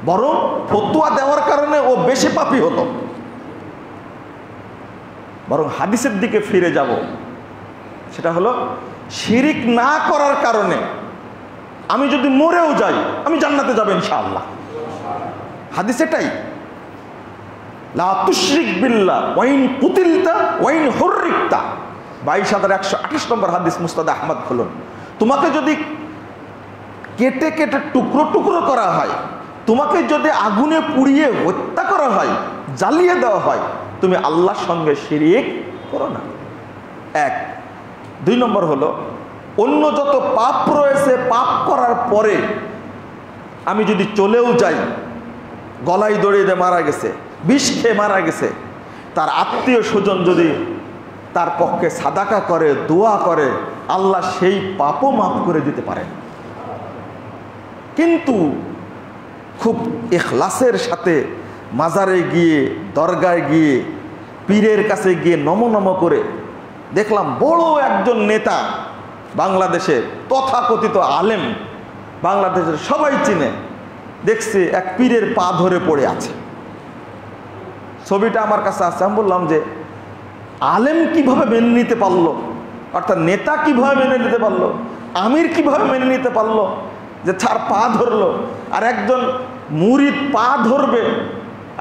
বরং ফতুয়া দেওয়ার কারণে ও বেশি পাপী হতো। বরং হাদিসের দিকে ফিরে যাব, সেটা হলো শিরিক না করার কারণে আমি যদি মরেও যাই আমি জান্নাতে যাব ইনশাআল্লাহ। হাদিস এটাই, লা তুশরিক বিল্লাহ ওয়া ইন কুতিলতা ওয়া ইন হুররিকতা, 22,128 নম্বর হাদিস, মুস্তাদ আহমদ খুলুন। তোমাকে যদি কেটে কেটে টুকরো টুকরো করা হয়, তোমাকে যদি আগুনে পুড়িয়ে হত্যা করা হয়, জ্বালিয়ে দেওয়া হয়, তুমি আল্লাহর সঙ্গে শিরিক করো না। 1। 2 নম্বর হলো অন্য যত পাপ রয়েছে, পাপ করার পরে আমি যদি চলেও যাই, গলায় দড়িয়ে দিয়ে মারা গেছে, বিষ খেয়ে মারা গেছে, তার আত্মীয় স্বজন যদি তার পক্ষে সাদাকা করে, দোয়া করে, আল্লাহ সেই পাপও মাফ করে দিতে পারেন। কিন্তু খুব ইখলাসের সাথে মাজারে গিয়ে, দরগায় গিয়ে, পীরের কাছে গিয়ে নম করে দেখলাম বড় একজন নেতা, বাংলাদেশের তথাকথিত আলেম, বাংলাদেশের সবাই চিনে, দেখছি এক পীরের পা ধরে পড়ে আছে। ছবিটা আমার কাছে আছে। আমি বললাম যে আলেম কিভাবে মেনে নিতে পারলো, অর্থাৎ নেতা কিভাবে মেনে নিতে পারলো, আমির কিভাবে মেনে নিতে পারলো যে তার পা ধরলো, আর একজন মুরিদ পা ধরবে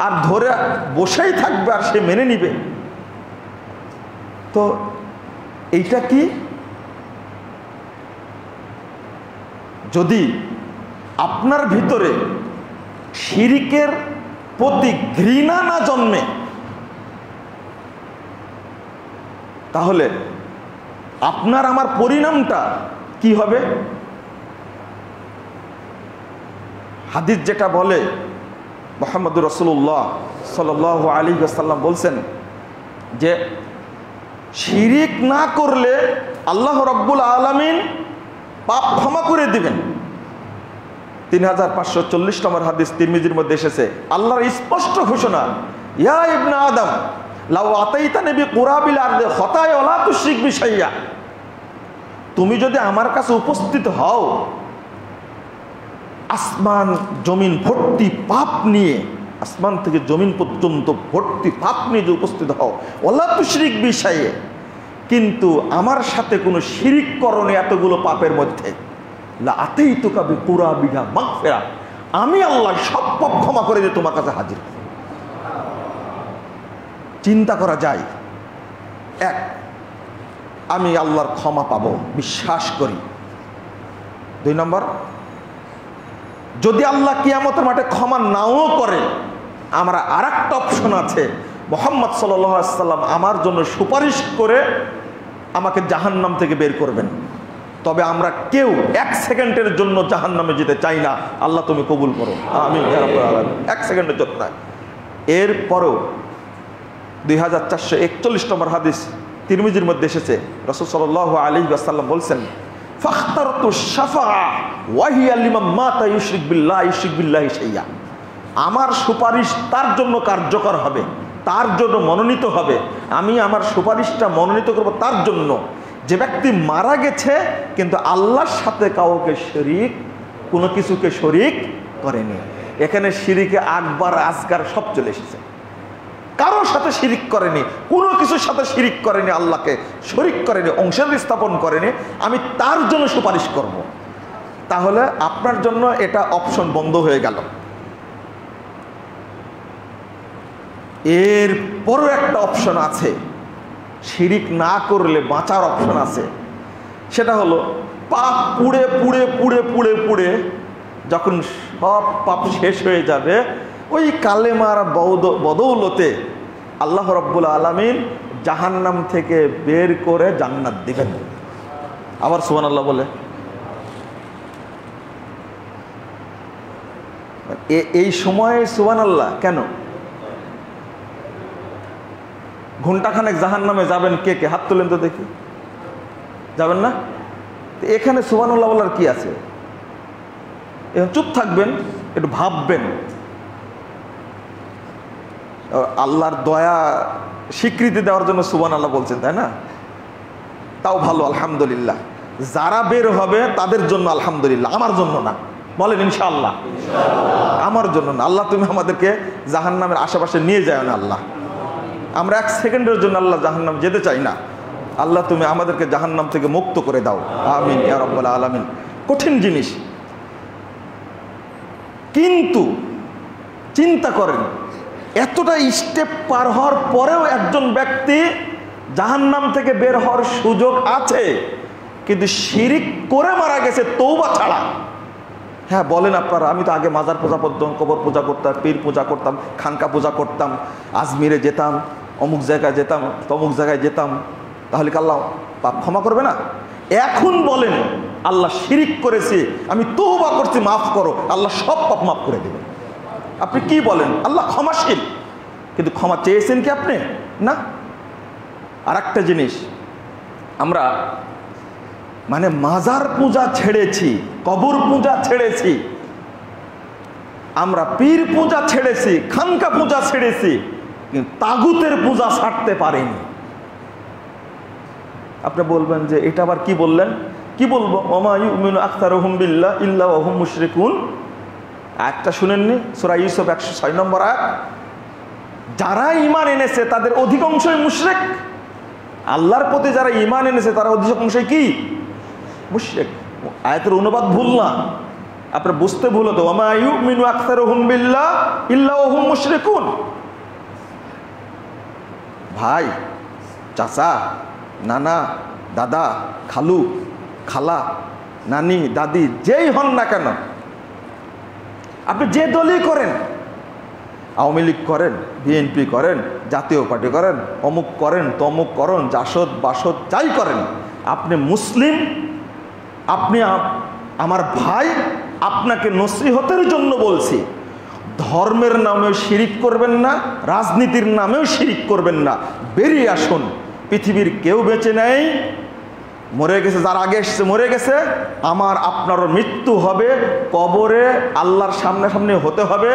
আর ধরে বসেই থাকবে আর সে মেনে নিবে। তো এইটা কি? যদি আপনার ভিতরে শিরিকের প্রতি ঘৃণা না জন্মে, তাহলে আপনার আমার পরিণামটা কি হবে? হাদিস যেটা বলে, মুহাম্মদুর রাসূলুল্লাহ সাল্লাল্লাহু আলাইহি ওয়াসাল্লাম বলছেন যে শিরিক না করলে আল্লাহ রাব্বুল আলামিন পাপ ক্ষমা করে দিবেন। 3540 নম্বর হাদিস তিরমিজির মধ্যে এসেছে, আল্লাহর স্পষ্ট ঘোষণা, ইয়া ইবনে আদম লাউ আতাইতানি বিকুরাবিল আরদি খাতায়া ওয়া লা তুশরিক বি শাইয়া, তুমি যদি আমার কাছে উপস্থিত হও আসমান জমিন ভর্তি পাপ নিয়ে, আসমান থেকে জমিন পর্যন্ত ভর্তি পাপ নিয়ে যে উপস্থিত হও, ওয়া লা তুশরিক বি শাইয়া, কিন্তু আমার সাথে কোনো শিরিক করনি এতগুলো পাপের মধ্যে, লা আতাইতুকা বিকুরাবিহা মাগফিরা, আমি আল্লাহ সব পাপ ক্ষমা করে দিয়ে তোমার কাছে হাজির। চিন্তা করা যায়, এক, আমি আল্লাহর ক্ষমা পাবো, বিশ্বাস করি। 2 নম্বর, যদি আল্লাহ কিয়ামতের মাঠে ক্ষমা নাও করে, আমরা আরেকটা অপশন আছে, মুহাম্মদ সাল্লাল্লাহু আলাইহি ওয়াসাল্লাম আমার জন্য সুপারিশ করে আমাকে জাহান্নাম থেকে বের করবেন। তবে আমরা কেউ 1 সেকেন্ডের জন্য জাহান্নামে যেতে চাই না। আল্লাহ তুমি কবুল করো, আমিন ইয়া রাব্বাল আলামিন। 1 সেকেন্ডের জন্য না। এরপরও 2441 নম্বর হাদিস তিরমিজির মধ্যে এসেছে, রাসূল সাল্লাল্লাহু আলাইহি ওয়াসাল্লাম বলছেন, ফাখতারতু শাফাআ ওয়া হিয়া লিমান মাতা ইউশরিক বিল্লাহি শাইয়া, আমার সুপারিশ তার জন্য কার্যকর হবে, তার জন্য মনোনীত হবে। আমি আমার সুপারিশটা মনোনীত করব তার জন্য যে ব্যক্তি মারা গেছে কিন্তু আল্লাহর সাথে কাউকে শরীক, কোনো কিছুকে শরীক করেনি। এখানে শিরিকে আকবার আসগার সব চলে এসেছে। কারোর সাথে শিরিক করেনি, কোনো কিছুর সাথে শিরিক করেনি, আল্লাহকে শরীক করেনি, অংশের স্থাপন করেনি, আমি তার জন্য সুপারিশ করব। তাহলে আপনার জন্য এটা অপশন বন্ধ হয়ে গেল। এরপরও একটা অপশন আছে, শিরিক না করলে বাঁচার অপশন আছে। সেটা হলো পাপ পুড়ে পুড়ে পুড়ে পুড়ে পুড়ে যখন সব পাপ শেষ হয়ে যাবে, ওই কালেমার বদৌলতে আল্লাহ রাব্বুল আলামিন জাহান্নাম থেকে বের করে জান্নাত দিবেন। আবার সুবহানাল্লাহ বলে। এই সময়ে সুবহানাল্লাহ কেন? ঘন্টাখানেক জাহান্নামে যাবেন কে কে? হাত তুলেন তো দেখি। যাবেন না? এখানে সুবহানাল্লাহ বলার কি আছে? চুপ থাকবেন, একটু ভাববেন। আল্লাহর দয়া স্বীকৃতি দেওয়ার জন্য সুবহানাল্লাহ বলছেন, তাই না? তাও ভালো, আলহামদুলিল্লাহ। যারা বের হবে তাদের জন্য আলহামদুলিল্লাহ, আমার জন্য না। বলেন ইনশাআল্লাহ। আমার জন্য না। আল্লাহ তুমি আমাদেরকে জাহান্নামের আশেপাশে নিয়ে যাও না আল্লাহ। আমরা 1 সেকেন্ডের জন্য আল্লাহ জাহান্নাম যেতে চাই না। আল্লাহ তুমি আমাদেরকে জাহান্নাম থেকে মুক্ত করে দাও, আমিন ইয়া রাব্বাল আলামিন। কঠিন জিনিস, কিন্তু চিন্তা করেন এতটা স্টেপ পার হওয়ার পরেও একজন ব্যক্তি জাহান্নাম থেকে বের হওয়ার সুযোগ আছে, কিন্তু শিরিক করে মারা গেছে তওবা ছাড়া। হ্যাঁ বলেন আপনারা, আমি তো আগে মাজার পূজা করতাম, কবর পূজা করতাম, পীর পূজা করতাম, খানকা পূজা করতাম, আজমিরে যেতাম, অমুক জায়গায় যেতাম, তমুক জায়গায় যেতাম, তাহলে কি আল্লাহ পাপ ক্ষমা করবে না? এখন বলেন আল্লাহ শিরিক করেছি, আমি তওবা করছি, মাফ করো, আল্লাহ সব পাপ মাফ করে দেবে। আপনি কি বলেন? আল্লাহ ক্ষমাশীল। কিন্তু ক্ষমা চেয়েছেন কি আপনি? না। আর একটা জিনিস, আমরা মানে মাজার পূজা ছেড়েছি, কবর পূজা ছেড়েছি, আমরা পীর পূজা ছেড়েছি, খানকা পূজা ছেড়েছি, কিন্তু তাগুতের পূজা ছাড়তে পারেনি। আপনি বলবেন যে এটা আবার কি বললেন? কি বলবো? ওমা ইউমিনু আকসারুহুম বিল্লাহ ইল্লা ওয়া হুম মুশরিকুন। আয়াতটা শুনেননি? সূরা ইউসুফ 106 নম্বর আয়াত। যারা ঈমান এনেছে তাদের অধিকাংশই মুশরিক। আল্লাহর প্রতি যারা ঈমান এনেছে তারা অধিকাংশই কি? মুশরিক। আয়াতের অনুবাদ ভুল না, আপনার বুঝতে ভুল হতো। ওমা ইউমিনু আকসারুহুম বিল্লাহ ইল্লা ওয়া হুম মুশরিকুন। ভাই, চাচা, নানা, দাদা, খালু, খালা, নানি, দাদি, যেই হন না কেন, আপনি যে দলই করেন, আওয়ামী লীগ করেন, বিএনপি করেন, জাতীয় পার্টি করেন, অমুক করেন, তমুক করেন, জাসদ বাসদ যাই করেন, আপনি মুসলিম, আপনি আমার ভাই, আপনাকে নসিহতের জন্য বলছি, ধর্মের নামেও শিরিক করবেন না, রাজনীতির নামেও শিরিক করবেন না। বেরিয়ে আসুন। পৃথিবীর কেউ বেঁচে নেই, মরে গেছে, যার আগে এসছে মরে গেছে। আমার আপনারও মৃত্যু হবে, কবরে আল্লাহর সামনাসামনি হতে হবে,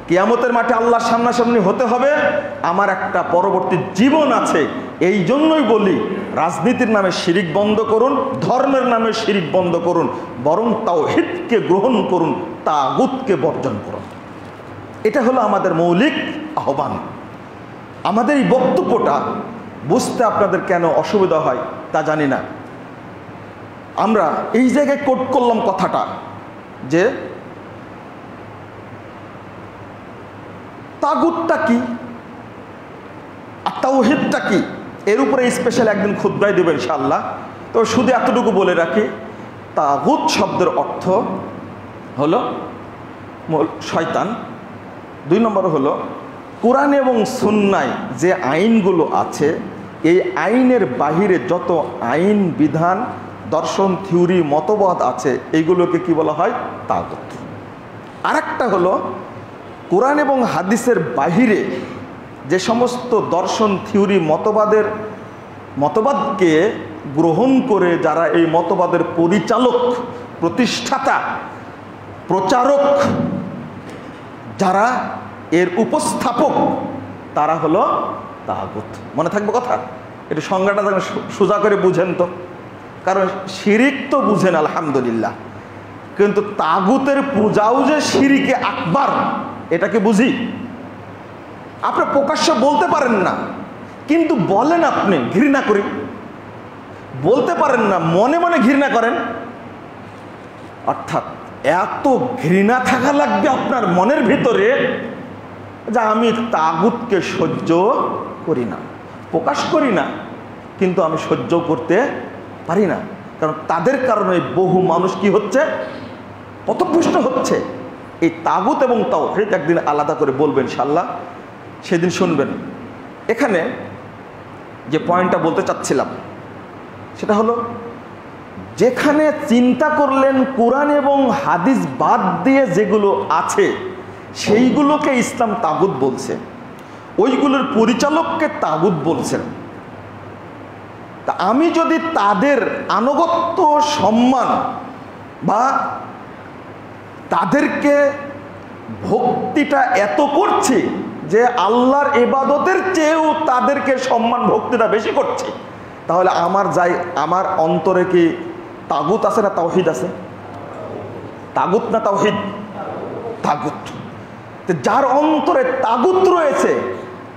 কিয়ামতের মাঠে আল্লাহর সামনাসামনি হতে হবে। আমার একটা পরবর্তী জীবন আছে। এই জন্যই বলি, রাজনীতির নামে শিরিক বন্ধ করুন, ধর্মের নামে শিরিক বন্ধ করুন, বরং তাওহীদকে গ্রহণ করুন, তাগুতকে বর্জন করুন। এটা হলো আমাদের মৌলিক আহ্বান। আমাদের এই বক্তব্যটা বুঝতে আপনাদের কেন অসুবিধা হয় তা জানি না। আমরা এই জায়গায় কোট করলাম কথাটা যে তাগুতটা কি আর তাওহীদটা কি, এর উপরে স্পেশাল একদিন খুতবায় দেবেন ইনশাআল্লাহ। তো শুধু এতটুকু বলে রাখি, তাগুত শব্দের অর্থ হলো শয়তান। 2 নম্বর হলো কোরআন এবং সুন্নায় যে আইনগুলো আছে, এই আইনের বাহিরে যত আইন বিধান, দর্শন, থিওরি, মতবাদ আছে, এইগুলোকে কি বলা হয়? তাগুত। আরেকটা হলো কোরআন এবং হাদিসের বাহিরে যে সমস্ত দর্শন, থিওরি, মতবাদকে গ্রহণ করে যারা এই মতবাদের পরিচালক, প্রতিষ্ঠাতা, প্রচারক, যারা এর উপস্থাপক, তারা হলো তাগুত। মনে থাকবে কথা? একটু সংজ্ঞাটা সোজা করে বুঝেন তো, কারণ শিরিক তো বুঝেন আলহামদুলিল্লাহ, কিন্তু তাগুতের পূজাও যে শিরিকে আকবার, এটাকে বুঝি। আপনি প্রকাশ্যে বলতে পারেন না, কিন্তু বলেন আপনি ঘৃণা করি, বলতে পারেন না, মনে মনে ঘৃণা করেন। অর্থাৎ এত ঘৃণা থাকা লাগবে আপনার মনের ভিতরে যে আমি তাগুতকে সহ্য করি না, প্রকাশ করি না, কিন্তু আমি সহ্য করতে পারি না। কারণ তাদের কারণে বহু মানুষ কি হচ্ছে? পথভ্রষ্ট হচ্ছে। এই তাগুত এবং তাওহীদ একদিন আলাদা করে বলবেন ইনশাআল্লাহ, সেদিন শুনবেন। এখানে যে পয়েন্টটা বলতে চাচ্ছিলাম সেটা হলো, যেখানে চিন্তা করলেন কোরআন এবং হাদিস বাদ দিয়ে যেগুলো আছে সেইগুলোকে ইসলাম তাগুত বলছে, ওইগুলোর পরিচালককে তাগুত বলছেন। তা আমি যদি তাদের আনুগত্য, সম্মান বা তাদেরকে ভক্তিটা এত করছি যে আল্লাহর ইবাদতের চেয়েও তাদেরকে সম্মান, ভক্তিটা বেশি করছি, তাহলে আমার অন্তরে কি তাগুত আছে না তাওহীদ আছে? তাগুত না তাওহীদ? তাগুত। যার অন্তরে তাগুত রয়েছে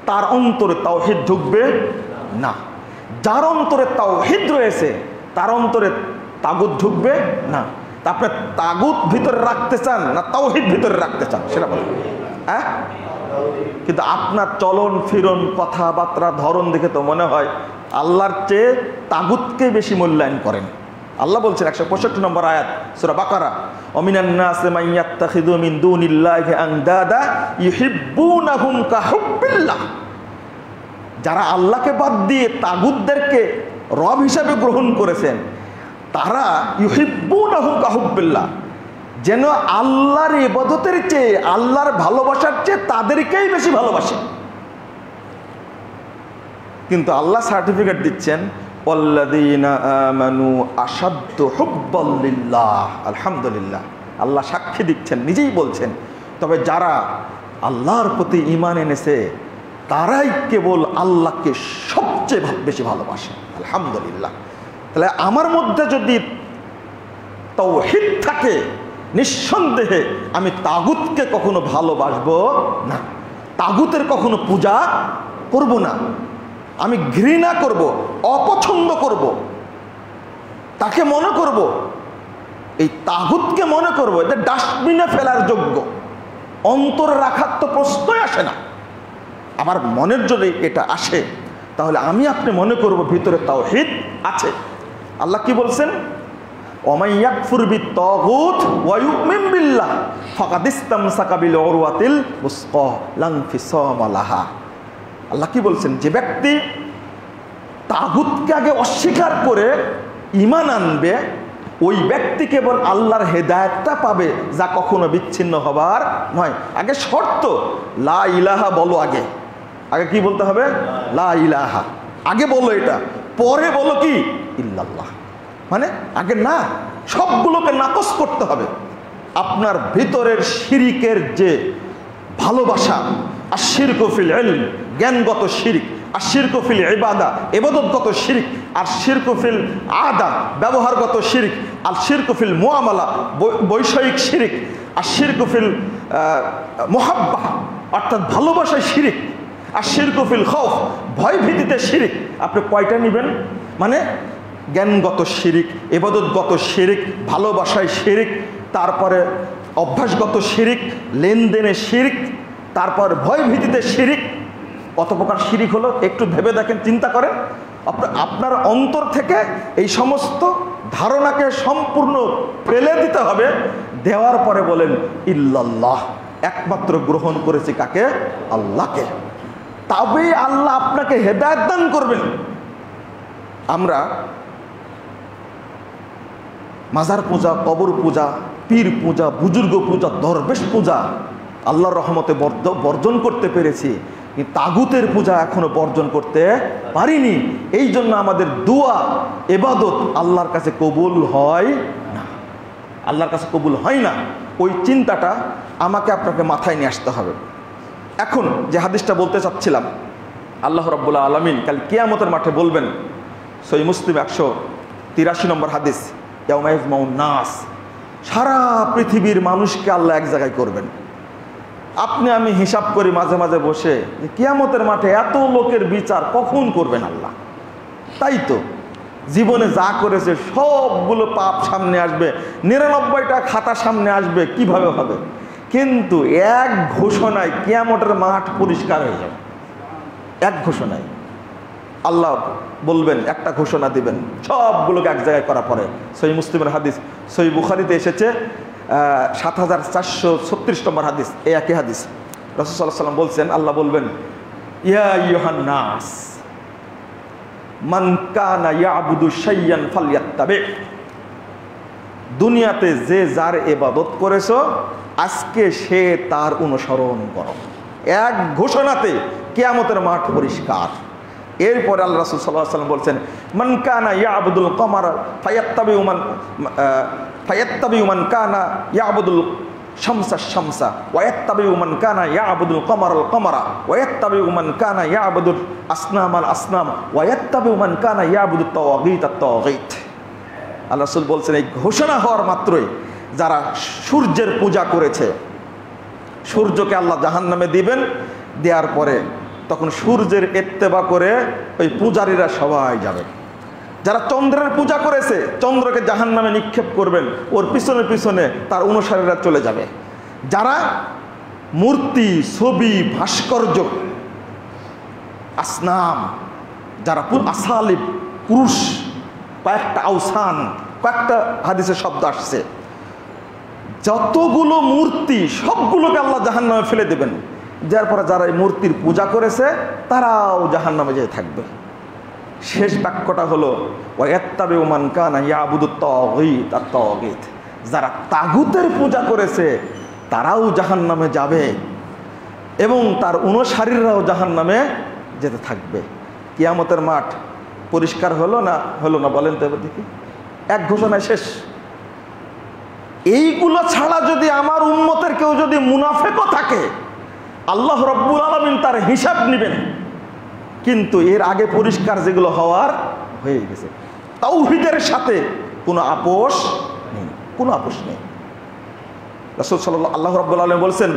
তার অন্তরে তাওহীদ ঢুকবে না, যার অন্তরে তাওহীদ রয়েছে তার অন্তরে তাগুত ঢুকবে না। তা আপনি তাগুত ভিতরে রাখতে চান না তাওহীদ ভিতরে রাখতে চান সেটা বলেন। হ্যাঁ, কিন্তু আপনার চলন ফিরন, কথাবার্তা, ধরন দেখে তো মনে হয় আল্লাহর চেয়ে তাগুতকে বেশি মূল্যায়ন করেন। আল্লাহ বলছেন 165 নম্বর আয়াত সূরা বাকারা, ওমিনান নাসি মান ইয়াত্তাখিযু মিন দুনিল্লাহি আনদাদা ইউহিব্বুনাহুম কাহুব্বিল্লাহ। যারা আল্লাহকে বাদ দিয়ে তাগুতদেরকে রব হিসাবে গ্রহণ করেছেন, তারা ইউহিব্বুনাহুম কাহুব্বিল্লাহ, যেন আল্লাহর ইবাদতের চেয়ে, আল্লাহর ভালোবাসার চেয়ে তাদেরকেই বেশি ভালোবাসে। কিন্তু আল্লাহ সার্টিফিকেট দিচ্ছেন ওয়াল্লাযীনা আমানু আশাদ্দু হুব্বাল লিল্লাহ। আলহামদুলিল্লাহ, আল্লাহ সাক্ষী দিচ্ছেন, নিজেই বলছেন, তবে যারা আল্লাহর প্রতি ঈমান এনেছে তারাই কেবল আল্লাহকে সবচেয়ে বেশি ভালোবাসে। আলহামদুলিল্লাহ। তাহলে আমার মধ্যে যদি তাওহীদ থাকে, নিঃসন্দেহে আমি তাগুতকে কখনো ভালোবাসবো না, তাগুতের কখনো পূজা করব না, আমি ঘৃণা করব, অপছন্দ করব, তাকে মনে করব, এই তাগুতকে মনে করব এটা ডাস্টবিনে ফেলার যোগ্য, অন্তরে রাখার তো প্রশ্নই আসে না। আমার মনের যদি এটা আসে তাহলে আমি আপনি মনে করব ভিতরে তাওহীদ আছে। আল্লাহ কি বলছেন? ওয়ামান ইয়াকফুর বিত-তাগুত ওয়া ইউমিন বিল্লাহ ফাকাদ ইসতামসাকা বিল উরওয়াতিল উসকা লা ইনফিসামা লাহা। আল্লাহ কি বলছেন? যে ব্যক্তি তাগুতকে আগে অস্বীকার করে ঈমান আনবে, ওই ব্যক্তি কেবল আল্লাহর হেদায়েতটা পাবে, যা কখনো বিচ্ছিন্ন হবার নয়। আগে শর্ত লা ইলাহা বলো, আগে আগে কি বলতে হবে? লা ইলাহা, আগে বলো এটা, পরে বলো কি ইল্লাল্লাহ। মানে আগে না, সবগুলোকে নাকচ করতে হবে। আপনার ভিতরের শিরিকের যে ভালোবাসা, আশ-শিরকু ফিল ইলম, জ্ঞানগত শিরিক, আশ-শিরকু ফিল ইবাদা, ইবাদতগত শিরিক, আর শিরকু ফিল আদা, ব্যবহারগত শিরিক, আর শিরকু ফিল মুআমালা, বৈষয়িক শিরিক, আর শিরকু ফিল মুহাব্বাহ অর্থাৎ ভালোবাসায় শিরিক, আর শিরকু ফিল খৌফ, ভয় ভীতিতে শিরিক। আপনি কয়টা নেবেন? মানে জ্ঞানগত শিরিক, ইবাদতগত শিরিক, ভালোবাসায় শিরিক, তারপরে অভ্যাসগত শিরিক, লেনদেনে শিরিক, তারপর ভয় ভীতিতে শিরিক। কত প্রকার শিরিক হলো একটু ভেবে দেখেন, চিন্তা করেন। আপনার অন্তর থেকে এই সমস্ত ধারণাকে সম্পূর্ণ ফেলে দিতে হবে। দেওয়ার পরে বলেন ইল্লাল্লাহ, একমাত্র গ্রহণ করেছি কাকে? আল্লাহকে। তবেই আল্লাহ আপনাকে হেদায়েত দান করবেন। আমরা মাজার পূজা, কবর পূজা, পীর পূজা, বুজুর্গ পূজা, দরবেশ পূজা আল্লাহর রহমতে বর্জন করতে পেরেছি, কিন্তু তাগুতের পূজা এখনো বর্জন করতে পারিনি। এই জন্য আমাদের দোয়া, ইবাদত আল্লাহর কাছে কবুল হয় না, আল্লাহর কাছে কবুল হয় না। ওই চিন্তাটা আমাকে আপনাকে মাথায় নিয়ে আসতে হবে। এখন যে হাদিসটা বলতে চাচ্ছিলাম, আল্লাহ রাব্বুল আলামিন কাল কিয়ামতের মাঠে বলবেন, সহিহ মুসলিম 183 নম্বর হাদিস, ইয়াউমা ইয়াজমাউন নাস, সারা পৃথিবীর মানুষকে আল্লাহ এক জায়গায় করবেন। আপনি আমি হিসাব করি মাঝে মাঝে বসে, কিয়ামতের মাঠে এত লোকের বিচার কখন করবেন আল্লাহ? তাই তো জীবনে যা করেছে সবগুলো পাপ সামনে আসবে, 99টা খাতা সামনে আসবে, কিভাবে হবে? কিন্তু এক ঘোষণায় কিয়ামতের মাঠ পরিষ্কার হয়ে যাবে। এক ঘোষণায় আল্লাহ বলবেন, একটা ঘোষণা দিবেন, সবগুলোকে এক জায়গায় করা পরে। সহিহ মুসলিমের হাদিস, সহিহ বুখারীতে এসেছে 7436 নম্বর হাদিস, এই একই হাদিস। রাসূল সাল্লাল্লাহু আলাইহি ওয়াসাল্লাম বলছেন, আল্লাহ বলবেন, ইয়া আইয়ুহান নাস মান কানা ইয়াবুদু শাইয়ান ফালইয়াত্তাবি। দুনিয়াতে যে যার ইবাদত করেছো, আজকে সে তার অনুসরণ করো। এক ঘোষণাতে কিয়ামতের মাঠ পরিষ্কার। এরপরে আল্লাহ রাসূল সাল্লাল্লাহু আলাইহি ওয়াসাল্লাম বলছেন, মান কানা ইয়াবুদুল কমারা ফায়াত্তাবিউ মান কানা ইয়াবুদুল শামসা শামসা ওয়া ইয়াত্তাবিউ মান কানা ইয়াবুদুল কমারাল কমারা ওয়া ইয়াত্তাবিউ মান কানা ইয়াবুদুল আসনামাল আসনাম ওয়া ইয়াত্তাবিউ মান কানা ইয়াবুদুত তাওয়াগীতাত তাওয়াগীত। আল্লাহ রাসূল বলছেন, এই ঘোষণা হওয়ার মাত্রই যারা সূর্যের পূজা করেছে, সূর্যকে আল্লাহ জাহান্নামে দিবেন। দেওয়ার পরে তখন সূর্যের ইত্তেবা করে ওই পূজারীরা সবাই যাবে। যারা চন্দ্রের পূজা করেছে, চন্দ্রকে জাহান্নামে নিক্ষেপ করবেন, ওর পিছনে পিছনে তার অনুসারীরা চলে যাবে। যারা মূর্তি, ছবি, ভাস্কর্য, আসনাম, যারা আসালিব, পুরুষ, কয়েকটা আউসান, কয়েকটা হাদিসের শব্দ আসছে, যতগুলো মূর্তি সবগুলোকে আল্লাহ জাহান্নামে ফেলে দেবেন। যার পরে যারা এই মূর্তির পূজা করেছে তারাও জাহান্নামে যেয়ে থাকবে। শেষ বাক্যটা হলো ওয়ায়াত্তাবিউ মান কানা ইয়াবুদুত তাওয়াগীত আর তাওয়াগীত। যারা তাগুতের পূজা করেছে তারাও জাহান্নামে যাবে এবং তার অনুসারীরাও জাহান্নামে যেতে থাকবে। কিয়ামতের মাঠ পরিষ্কার হলো না বলেন তো এবার দেখি, এক ঘোষণায় শেষ। এইগুলো ছাড়া যদি আমার উম্মতের কেউ যদি মুনাফেকও থাকে, আল্লাহ রব্বুল আলামিন তার হিসাব নেবেন। কিন্তু এর আগে পরিষ্কার যেগুলো হওয়ার হয়ে গেছে, তাওহীদের সাথে কোনো আপোষ নেই, কোনো আপোষ নেই। রাসূল সাল্লাল্লাহু আল্লাহ রাব্বুল আলামিন বলছেন,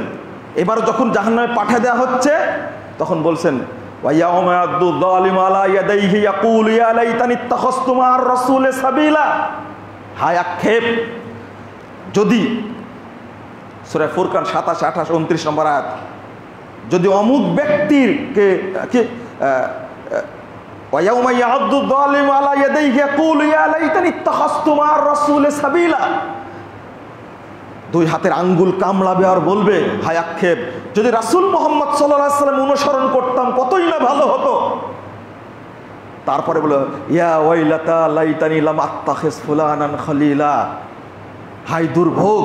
এবার যখন জাহান্নামে পাঠিয়ে দেওয়া হচ্ছে তখন বলছেন, ওয়া ইয়াউমা ইয়াদু যালিমু আলা ইয়াদাইহি ইয়াকুলু ইয়া লাইতানি ইত্তাখাযতু মা'আর রাসূলি সাবিলা। হায় আক্ষেপ, যদি সূরা ফুরকান 27, 28, 29 নম্বর আয়াত, যদি অমুক ব্যক্তিরকে ওয়া ইয়াউমা ইয়াদু যালিমু আলা ইয়াদাইহি ইয়াকুলু ইয়া লাইতানি ইত্তাখাযতু মা'আর রাসূলি সাবিলা, দুই হাতের আঙ্গুল কামড়াবে আর বলবে হায় আক্ষেপ, যদি রাসূল মুহাম্মদ সাল্লাল্লাহু আলাইহি ওয়াসাল্লাম অনুসরণ করতাম কতই না ভালো হতো। তারপরে বলে ইয়া ওয়াইলাতা লাইতানি লাম আত্তাখিজ ফুলানান খলিলা, হায় দুর্ভোগ,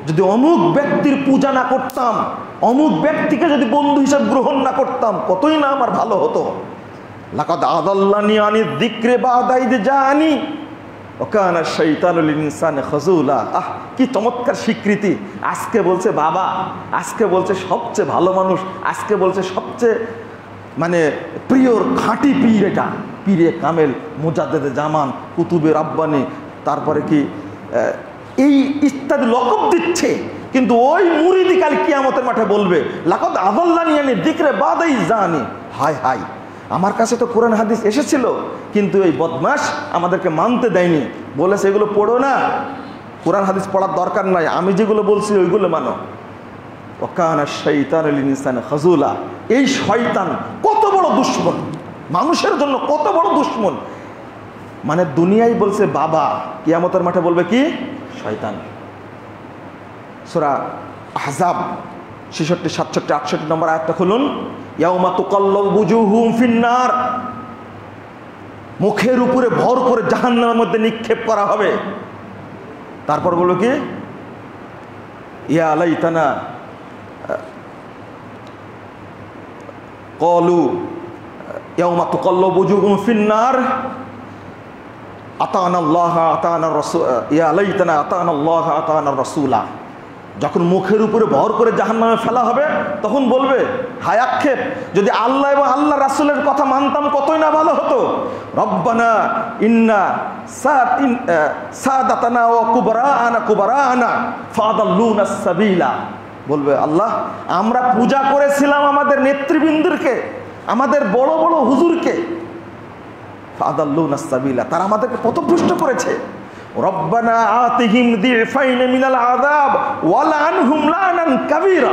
যদি অমুক ব্যক্তির পূজা না করতাম, অমুক ব্যক্তিকে যদি বন্ধু হিসেবে গ্রহণ না করতাম কতই না আমার ভালো হতো। লাকাদ আদাল্লানি আনিয যিকরি বা'দা ইয জাআনি ওয়া কানা শাইতানু লিল ইনসানি খাযুলা। আহ, কি চমৎকার স্বীকৃতি! আজকে বলছে বাবা, আজকে বলছে সবচেয়ে ভালো মানুষ, আজকে বলছে সবচেয়ে মানে প্রিয়র খাঁটি পীর, এটা পীরে কামেল, মুজাদ্দেদে জামান, কুতুবে রাব্বানি, তারপরে কি এই ইত্যাদি লকব দিচ্ছে। কিন্তু ওই মুরিদি কাল কিয়ামতের মাঠে বলবে লাকাদ আযাল্লানি আনি যিকরি বা'দা ইয জাআনি। হায় হায়, আমার কাছে তো কোরআন হাদিস এসেছিল, কিন্তু এই বদমাশ আমাদেরকে মানতে দেয়নি, বলেছে এগুলো পড়ো না, কোরআন হাদিস পড়ার দরকার নাই, আমি যেগুলো বলছি ওইগুলো মানো। ওয়া কানা শাইতানু লিল ইনসানি খাযুলা। এই শয়তান কত বড় দুশমন, মানুষের জন্য কত বড় দুশমন। মানে দুনিয়ায় বলছে বাবা, কিয়ামতের মাঠে বলবে কি শয়তান। সূরা আহজাব 66, 67, 68 নম্বর আয়াতটা খুলুন। ইয়াউমা তুকাল্লাবু বুজুহুম ফিন্নার, মুখের উপরে ভর করে জাহান্নামের মধ্যে নিক্ষেপ করা হবে। তারপর বলল কি ইয়া লাইতানা ক্বালু ইয়াউমা তুকাল্লাবু বুজুহুম ফিন্নার আতানা আল্লাহ আতানা রাসূল ইয়া লাইতানা আতানা আল্লাহ আতানা রাসূলা। যখন মুখের উপরে ভর করে জাহান্নামে ফেলা হবে তখন বলবে হায় আক্ষেপ, যদি আল্লাহ এবং আল্লাহ রাসূলের কথা মানতাম কতই না ভালো হতো। রব্বানা ইন্না সাদাতানা ওয়া কুবরানা ফাদাল্লুনা সাবিলা। বলবে আল্লাহ, আমরা পূজা করেছিলাম আমাদের নেতৃবৃন্দকে, আমাদের বড় বড় হুজুরকে, ফাদাল্লুনা সাবিলা, তারা আমাদেরকে পথভ্রষ্ট করেছে। রব্বানা আতিহিম যিফাইন মিনাল আযাব ওয়া লানহুম লানান কাবীরা।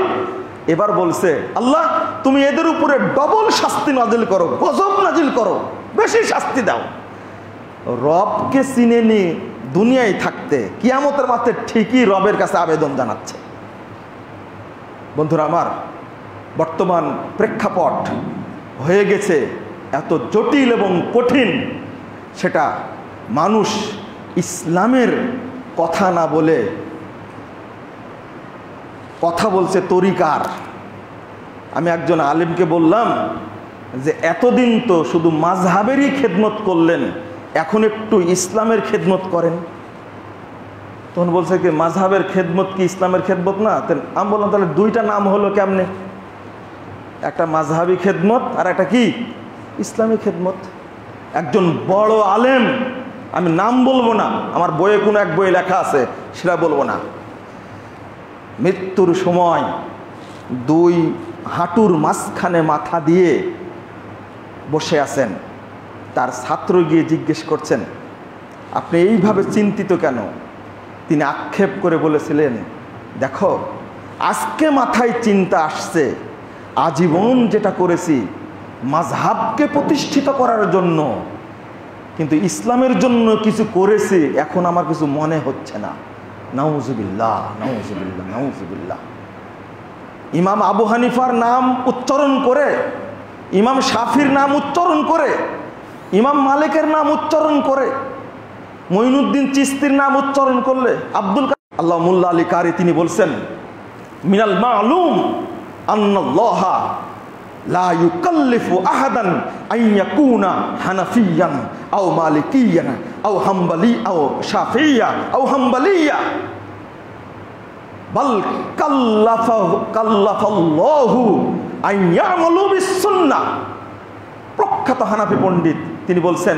এবার বলছে আল্লাহ, তুমি এদের উপরে ডবল শাস্তি নাজিল করো, গজব নাজিল করো, বেশি শাস্তি দাও। রবকে চিনে নি দুনিয়ায় থাকতে, কিয়ামতের মাঠে ঠিকই রবের কাছে আবেদন জানাচ্ছে। বন্ধুরা আমার, বর্তমান প্রেক্ষাপট হয়ে গেছে এত জটিল এবং কঠিন, সেটা মানুষ ইসলামের কথা না বলে কথা বলছে তরিকার। আমি একজন আলেমকে বললাম যে এতদিন তো শুধু মাযহাবেরই খেদমত করলেন, এখন একটু ইসলামের খেদমত করেন। তখন বলছে কি মাযহাবের খেদমত কি ইসলামের খেদমত না? আমি বললাম তাহলে দুইটা নাম হলো কেমনে? একটা মাযহাবী খেদমত আর একটা কি ইসলামী খেদমত। একজন বড় আলেম, আমি নাম বলবো না, আমার বইয়ে কোনো এক বইয়ে লেখা আছে সেটা বলবো না, মৃত্যুর সময় দুই হাঁটুর মাঝখানে মাথা দিয়ে বসে আছেন। তার ছাত্র গিয়ে জিজ্ঞেস করছেন আপনি এইভাবে চিন্তিত কেন? তিনি আক্ষেপ করে বলেছিলেন, দেখো আজকে মাথায় চিন্তা আসছে, আজীবন যেটা করেছি মাযহাবকে প্রতিষ্ঠিত করার জন্য, কিন্তু ইসলামের জন্য কিছু করেছি এখন আমার কিছু মনে হচ্ছে না। নাউজুবিল্লাহ, নাউজুবিল্লাহ, নাউজুবিল্লাহ। ইমাম আবু হানিফার নাম উচ্চারণ করে, ইমাম শাফির নাম উচ্চারণ করে, ইমাম মালিকের নাম উচ্চারণ করে, মঈনুদ্দিন চিশতির নাম উচ্চারণ করলে, আব্দুল আল্লাহ মুল্লা আলী কারি তিনি বলছেন মিনাল মালুম আন্নাল্লাহা লা ইউকাল্লিফু আহাদান আন ইয়াকুনা হানাফিয়ান আও মালিকিয়ান আও হাম্বালি আও শাফিয়্যা আও হাম্বালিয়্যা বাল কাল্লাফাল্লাহু আন ইয়ামালু বিস-সুন্নাহ। প্রখ্যাত হানাফি পণ্ডিত তিনি বলছেন,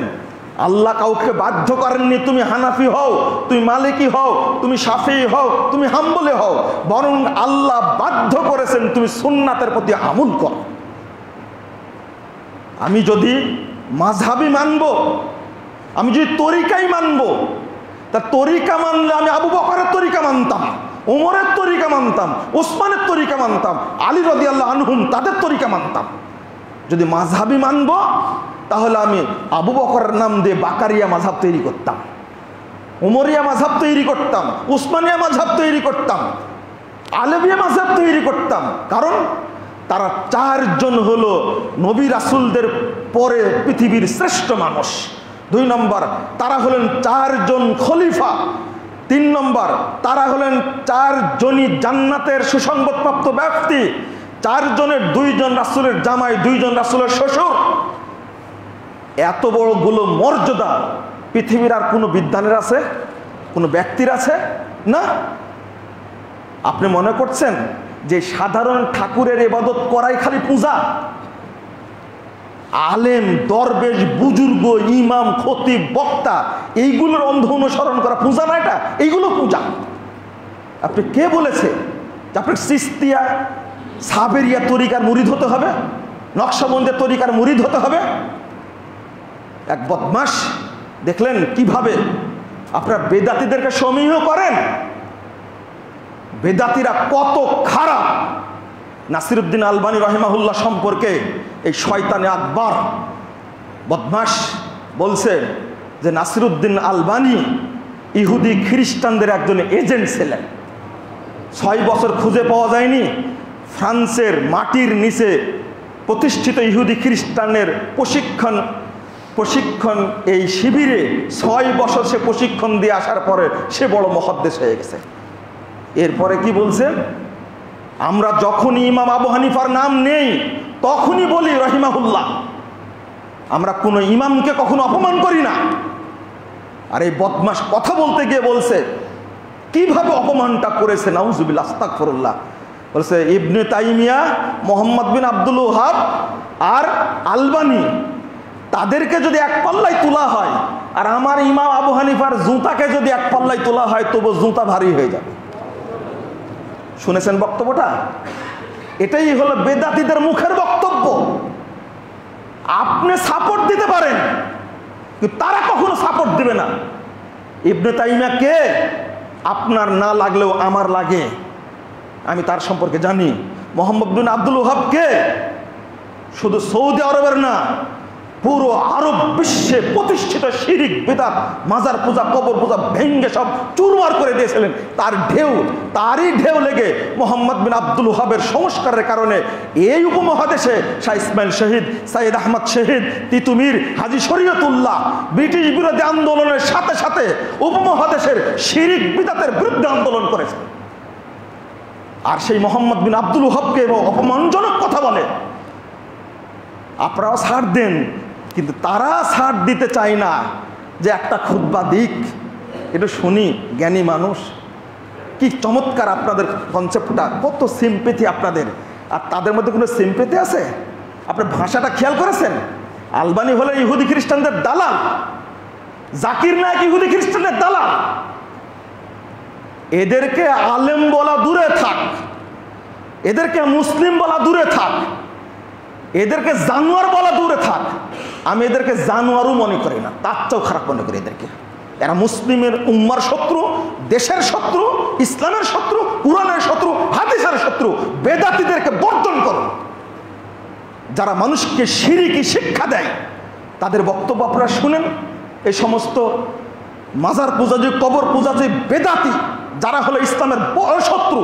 আল্লাহ কাউকে বাধ্য করেননি তুমি হানাফি হও, তুমি মালিকি হও, তুমি শাফি হও, তুমি হাম্বলি হও, বরং আল্লাহ বাধ্য করেছেন তুমি সুন্নাতের প্রতি আমল করো। আমি যদি মাযহাবি মানবো, আমি যদি তরিকাই মানবো, তা তরিকা মানলে আমি আবু বকরের তরিকা মানতাম, ওমরের তরিকা মানতাম, ওসমানের তরিকা মানতাম, আলী রাদিয়াল্লাহু আনহুম তাদের তরিকা মানতাম। যদি মাযহাবি মানবো তাহলে আমি আবু বকরের নাম দিয়ে বাকারিয়া মাযহাব তৈরি করতাম, উমরিয়া মাযহাব তৈরি করতাম, উসমানিয়া মাযহাব তৈরি করতাম, আলেভিয়া মাযহাব তৈরি করতাম। কারণ তারা চারজন হলো নবী রাসূলদের পরে পৃথিবীর শ্রেষ্ঠ মানুষ। 2 নম্বর, তারা হলেন চারজন খলিফা। 3 নম্বর, তারা হলেন চারজনই জান্নাতের সুসংবাদপ্রাপ্ত ব্যক্তি। 4 জনের 2 জন রাসূলের জামাই, 2 জন রাসূলের শ্বশুর। এত বড়গুলো মর্যাদা পৃথিবীর আর কোনো বিদ্বানের আছে, কোনো ব্যক্তির আছে না? আপনি মনে করছেন যে সাধারণ ঠাকুরের ইবাদত করাই খালি পূজা? আলেম, দরবেশ, বুজুর্গ, ইমাম, খতিব, বক্তা এইগুলোর অন্ধ অনুসরণ করা পূজা না? এটা এইগুলো পূজা। আপনি কে বলেছে যে আপনার চিশতিয়া সাবেরিয়া তরিকার মুরিদ হতে হবে, নকশবন্দের তরিকার মুরিদ হতে হবে? এক বদমাশ দেখলেন কিভাবে আপনারা বেদাতীদেরকে সমীহ করেন। বেদাতীরা কত খারাপ। নাসিরউদ্দিন আলবানী রহিমাহুল্লাহ সম্পর্কে এই শয়তানে আকবর বদমাশ বলছে যে নাসিরউদ্দিন আলবানী ইহুদি খ্রিস্টানদের একজন এজেন্ট ছিলেন। 6 বছর খুঁজে পাওয়া যায়নি ফ্রান্সের মাটির নিচে প্রতিষ্ঠিত ইহুদি খ্রিস্টানের প্রশিক্ষণ এই শিবিরে 6 বছর সে প্রশিক্ষণ দিয়ে আসার পরে সে বড় মুহাদ্দিস হয়ে গেছে। এরপরে কি বলছে, আমরা যখনই ইমাম আবু হানিফার নাম নেই তখনই বলি রহিমাহুল্লাহ, আমরা কোনো ইমামকে কখনো অপমান করি না। আর এই বদমাশ কথা বলতে গিয়ে বলছে কিভাবে অপমানটা করেছে, নাউজুবিল্লাহ, আস্তাগফিরুল্লাহ। বলছে ইবনে তাইমিয়া, মোহাম্মদ বিন আব্দুল ওয়াহাব আর আলবানী তাদেরকে যদি এক পাল্লায় তোলা হয় আর আমার ইমাম আবু হানিফার জুতাকে যদি এক পাল্লায় তোলা হয় তবু জুতা ভারী হয়ে যাবে। শুনেছেন বক্তব্যটা? এটাই হলো বেদাতীদের মুখের বক্তব্য। আপনি সাপোর্ট দিতে পারেন কিন্তু তারা কখনো সাপোর্ট দিবে না। ইবনে তাইমিয়া কে আপনার না লাগলেও আমার লাগে, আমি তার সম্পর্কে জানি। মোহাম্মদ বিন আব্দুল ওয়াহাব কে শুধু সৌদি আরবের না, পুরো আরব বিশ্বে প্রতিষ্ঠিত শিরিক, বিদআত, মাজার পূজা, কবর পূজা ভেঙ্গে সব চুরমার করে দিয়েছিলেন। তারই ঢেউ লেগে মোহাম্মদ বিন আব্দুল ওয়াহাবের সংস্কারের কারণে এই উপমহাদেশে শাহ ইসমাইল শহীদ, সাইয়েদ আহমদ শহীদ, তিতুমির, হাজী শরীয়তুল্লাহ ব্রিটিশ বিরোধী আন্দোলনের সাথে সাথে উপমহাদেশের শিরিক বিদআতের বিরুদ্ধে আন্দোলন করেছে। আর সেই মোহাম্মদ বিন আব্দুল ওয়াহাবকে অপমানজনক কথা বলে। আপনারাও ছাড় দেন, কিন্তু তারা ছাড় দিতে চায় না যে একটা খুতবা দিক, এটা শুনি। জ্ঞানী মানুষ, কি চমৎকার আপনাদের কনসেপ্টটা, কত সিম্পেথি আপনাদের। আর তাদের মধ্যে কোনো সিম্পেথি আছে? আপনার ভাষাটা খেয়াল করেছেন? আলবানী হলে ইহুদি খ্রিস্টানদের দালাল, জাকির নায়েক ইহুদি খ্রিস্টানদের দালাল। এদেরকে আলেম বলা দূরে থাক, এদেরকে মুসলিম বলা দূরে থাক, এদেরকে জানোয়ার বলা দূরে থাক। আমি এদেরকে জানোয়ারও মনে করি না, তার চেয়েও খারাপ মনে করি এদেরকে। এরা মুসলিমের উম্মার শত্রু, দেশের শত্রু, ইসলামের শত্রু, কুরআনের শত্রু, হাদিসের শত্রু। বেদাতীদেরকে বর্জন করুন। যারা মানুষকে শিরকি শিক্ষা দেয় তাদের বক্তব্য আপনারা শুনেন। এই সমস্ত মাজার পূজা যে, কবর পূজা যে বেদাতি, যারা হলো ইসলামের বড় শত্রু,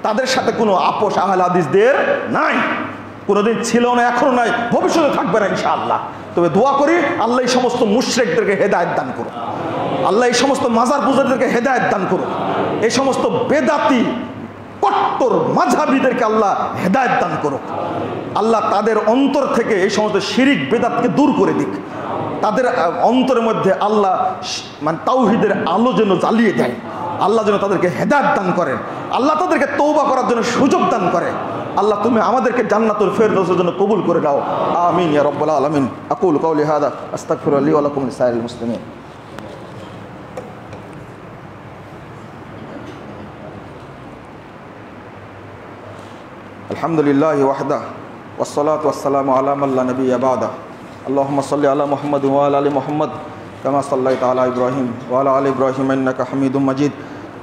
তাদের সাথে কোনো আপোষ আহলে হাদিসদের নাই, কোনোদিন ছিল না, এখনো নাই, ভবিষ্যতে থাকবে না ইনশাআল্লাহ। তবে দোয়া করি আল্লাহ এই সমস্ত মুশরিকদেরকে হেদায়েত দান করুন, আল্লাহ এই সমস্ত মাজার পূজাদেরকে হেদায়েত দান করুন, এই সমস্ত বেদাতি কট্টর মাযহাবীদেরকে আল্লাহ হেদায়েত দান করুক। আল্লাহ তাদের অন্তর থেকে এই সমস্ত শিরিক বেদাতকে দূর করে দিক। তাদের অন্তরের মধ্যে আল্লাহ মানে তাওহীদের আলো যেন জ্বালিয়ে দেয়। আল্লাহ যেন তাদেরকে হেদায়েত দান করেন। আল্লাহ তাদেরকে তওবা করার জন্য সুযোগ দান করে। আল্লাহ তুমি আমাদেরকে জান্নাতুল ফেরদৌসের জন্য কবুল করে দাও। আমিন ইয়া রাব্বাল আলামিন। আকুলু কাওলি হাদা আস্তাগফিরুল্লাহ লি ওয়া লাকুম লিসাইরিল মুসলিমিন। আলহামদুলিল্লাহি ওয়াহদা ওয়াসসালাতু ওয়াসসালামু আলা মান লা নাবিয়্যা বা'দা। আল্লাহুম্মা সাল্লি আলা মুহাম্মাদ ওয়া আলা আলি মুহাম্মাদ কামা সাল্লাইতা আলা ইব্রাহিম ওয়া আলা আলি ইব্রাহিম ইন্নাকা হামিদুম মাজিদ।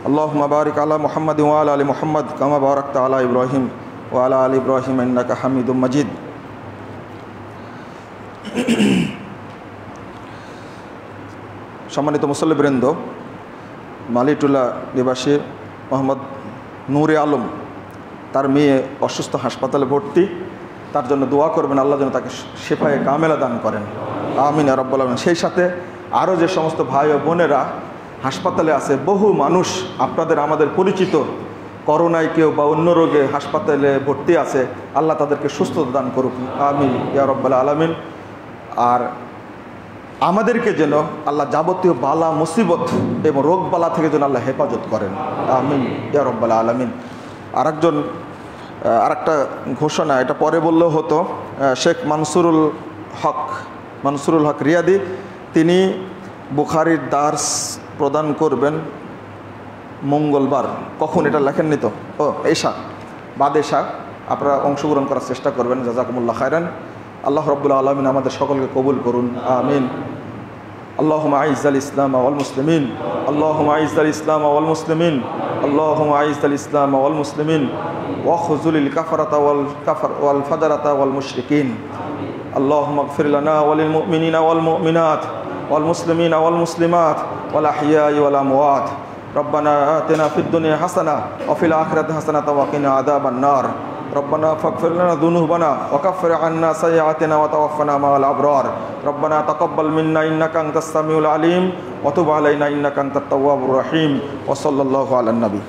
আল্লাহুম্মা বারিক আলা মুহাম্মাদ ওয়া আলা আলি মুহাম্মাদ কামা বারাকতা আলা ইব্রাহিম ওয়া আলা আলি ইব্রাহিম ইন্নাকা হামিদুম মাজিদ। সম্মানিত মুসল্লিবৃন্দ, মালিটুলা নিবাসী মোহাম্মদ নূরে আলম, তার মেয়ে অসুস্থ, হাসপাতালে ভর্তি। তার জন্য দোয়া করবেন, আল্লাহ যেন তাকে শেফায়ে কামেলা দান করেন। আমিন ইয়া রাব্বাল আলামিন। সেই সাথে আরও যে সমস্ত ভাই ও বোনেরা হাসপাতালে আছে, বহু মানুষ আপনাদের আমাদের পরিচিত করোনায় কেউ বা অন্য রোগে হাসপাতালে ভর্তি আছে, আল্লাহ তাদেরকে সুস্থতা দান করুক। আমিন ইয়া রাব্বাল আলামিন। আর আমাদেরকে যেন আল্লাহ যাবতীয় বালা মুসিবত এবং রোগ বালা থেকে যেন আল্লাহ হেফাজত করেন। আমিন ইয়া রাব্বাল আলামিন। আরেকটা ঘোষণা, এটা পরে বললেও হতো, শেখ মানসুরুল হক রিয়াদি, তিনি বুখারীর দার্স প্রদান করবেন মঙ্গলবার। কখন এটা লেখেননি তো? এশা, বাদ এশা। আপনারা অংশগ্রহণ করার চেষ্টা করবেন। জাযাকুমুল্লাহ খায়রান। আল্লাহ রাব্বুল আলামিন আমাদের সকলকে কবুল করুন। আমিন। আল্লাহুম্মা আইজ্জাল ইসলাম ওয়াল মুসলিমিন, আল্লাহুম্মা আইজ্জাল ইসলাম ওয়াল মুসলিমিন, আল্লাহুম্মা আইজ্জাল ইসলাম ওয়াল মুসলিমিন ওয়াখযুলিল কাফারাতা ওয়াল ফাজারাতা ওয়াল মুশরিকিন। আল্লাহুম্মা ইগফির লানা ওয়া লিল মুমিনিনা ওয়াল মুমিনাত ওয়াল মুসলিমিনা ওয়াল মুসলিমাত ওয়াল আহইয়াই ওয়াল আমওয়াত। রব্বানা আতিনা ফিদ দুনিয়া হাসানাহ ওয়া ফিল আখিরাতি হাসানাতাও ওয়া কিনা আযাবান নার। ربنا فاغفر لنا ذنوبنا وكفر عنا سيئاتنا وتوفنا مع الأبرار. ربنا تقبل منا إنك أنت السميع العليم وتب علينا إنك أنت التواب الرحيم. وصلى الله على النبي.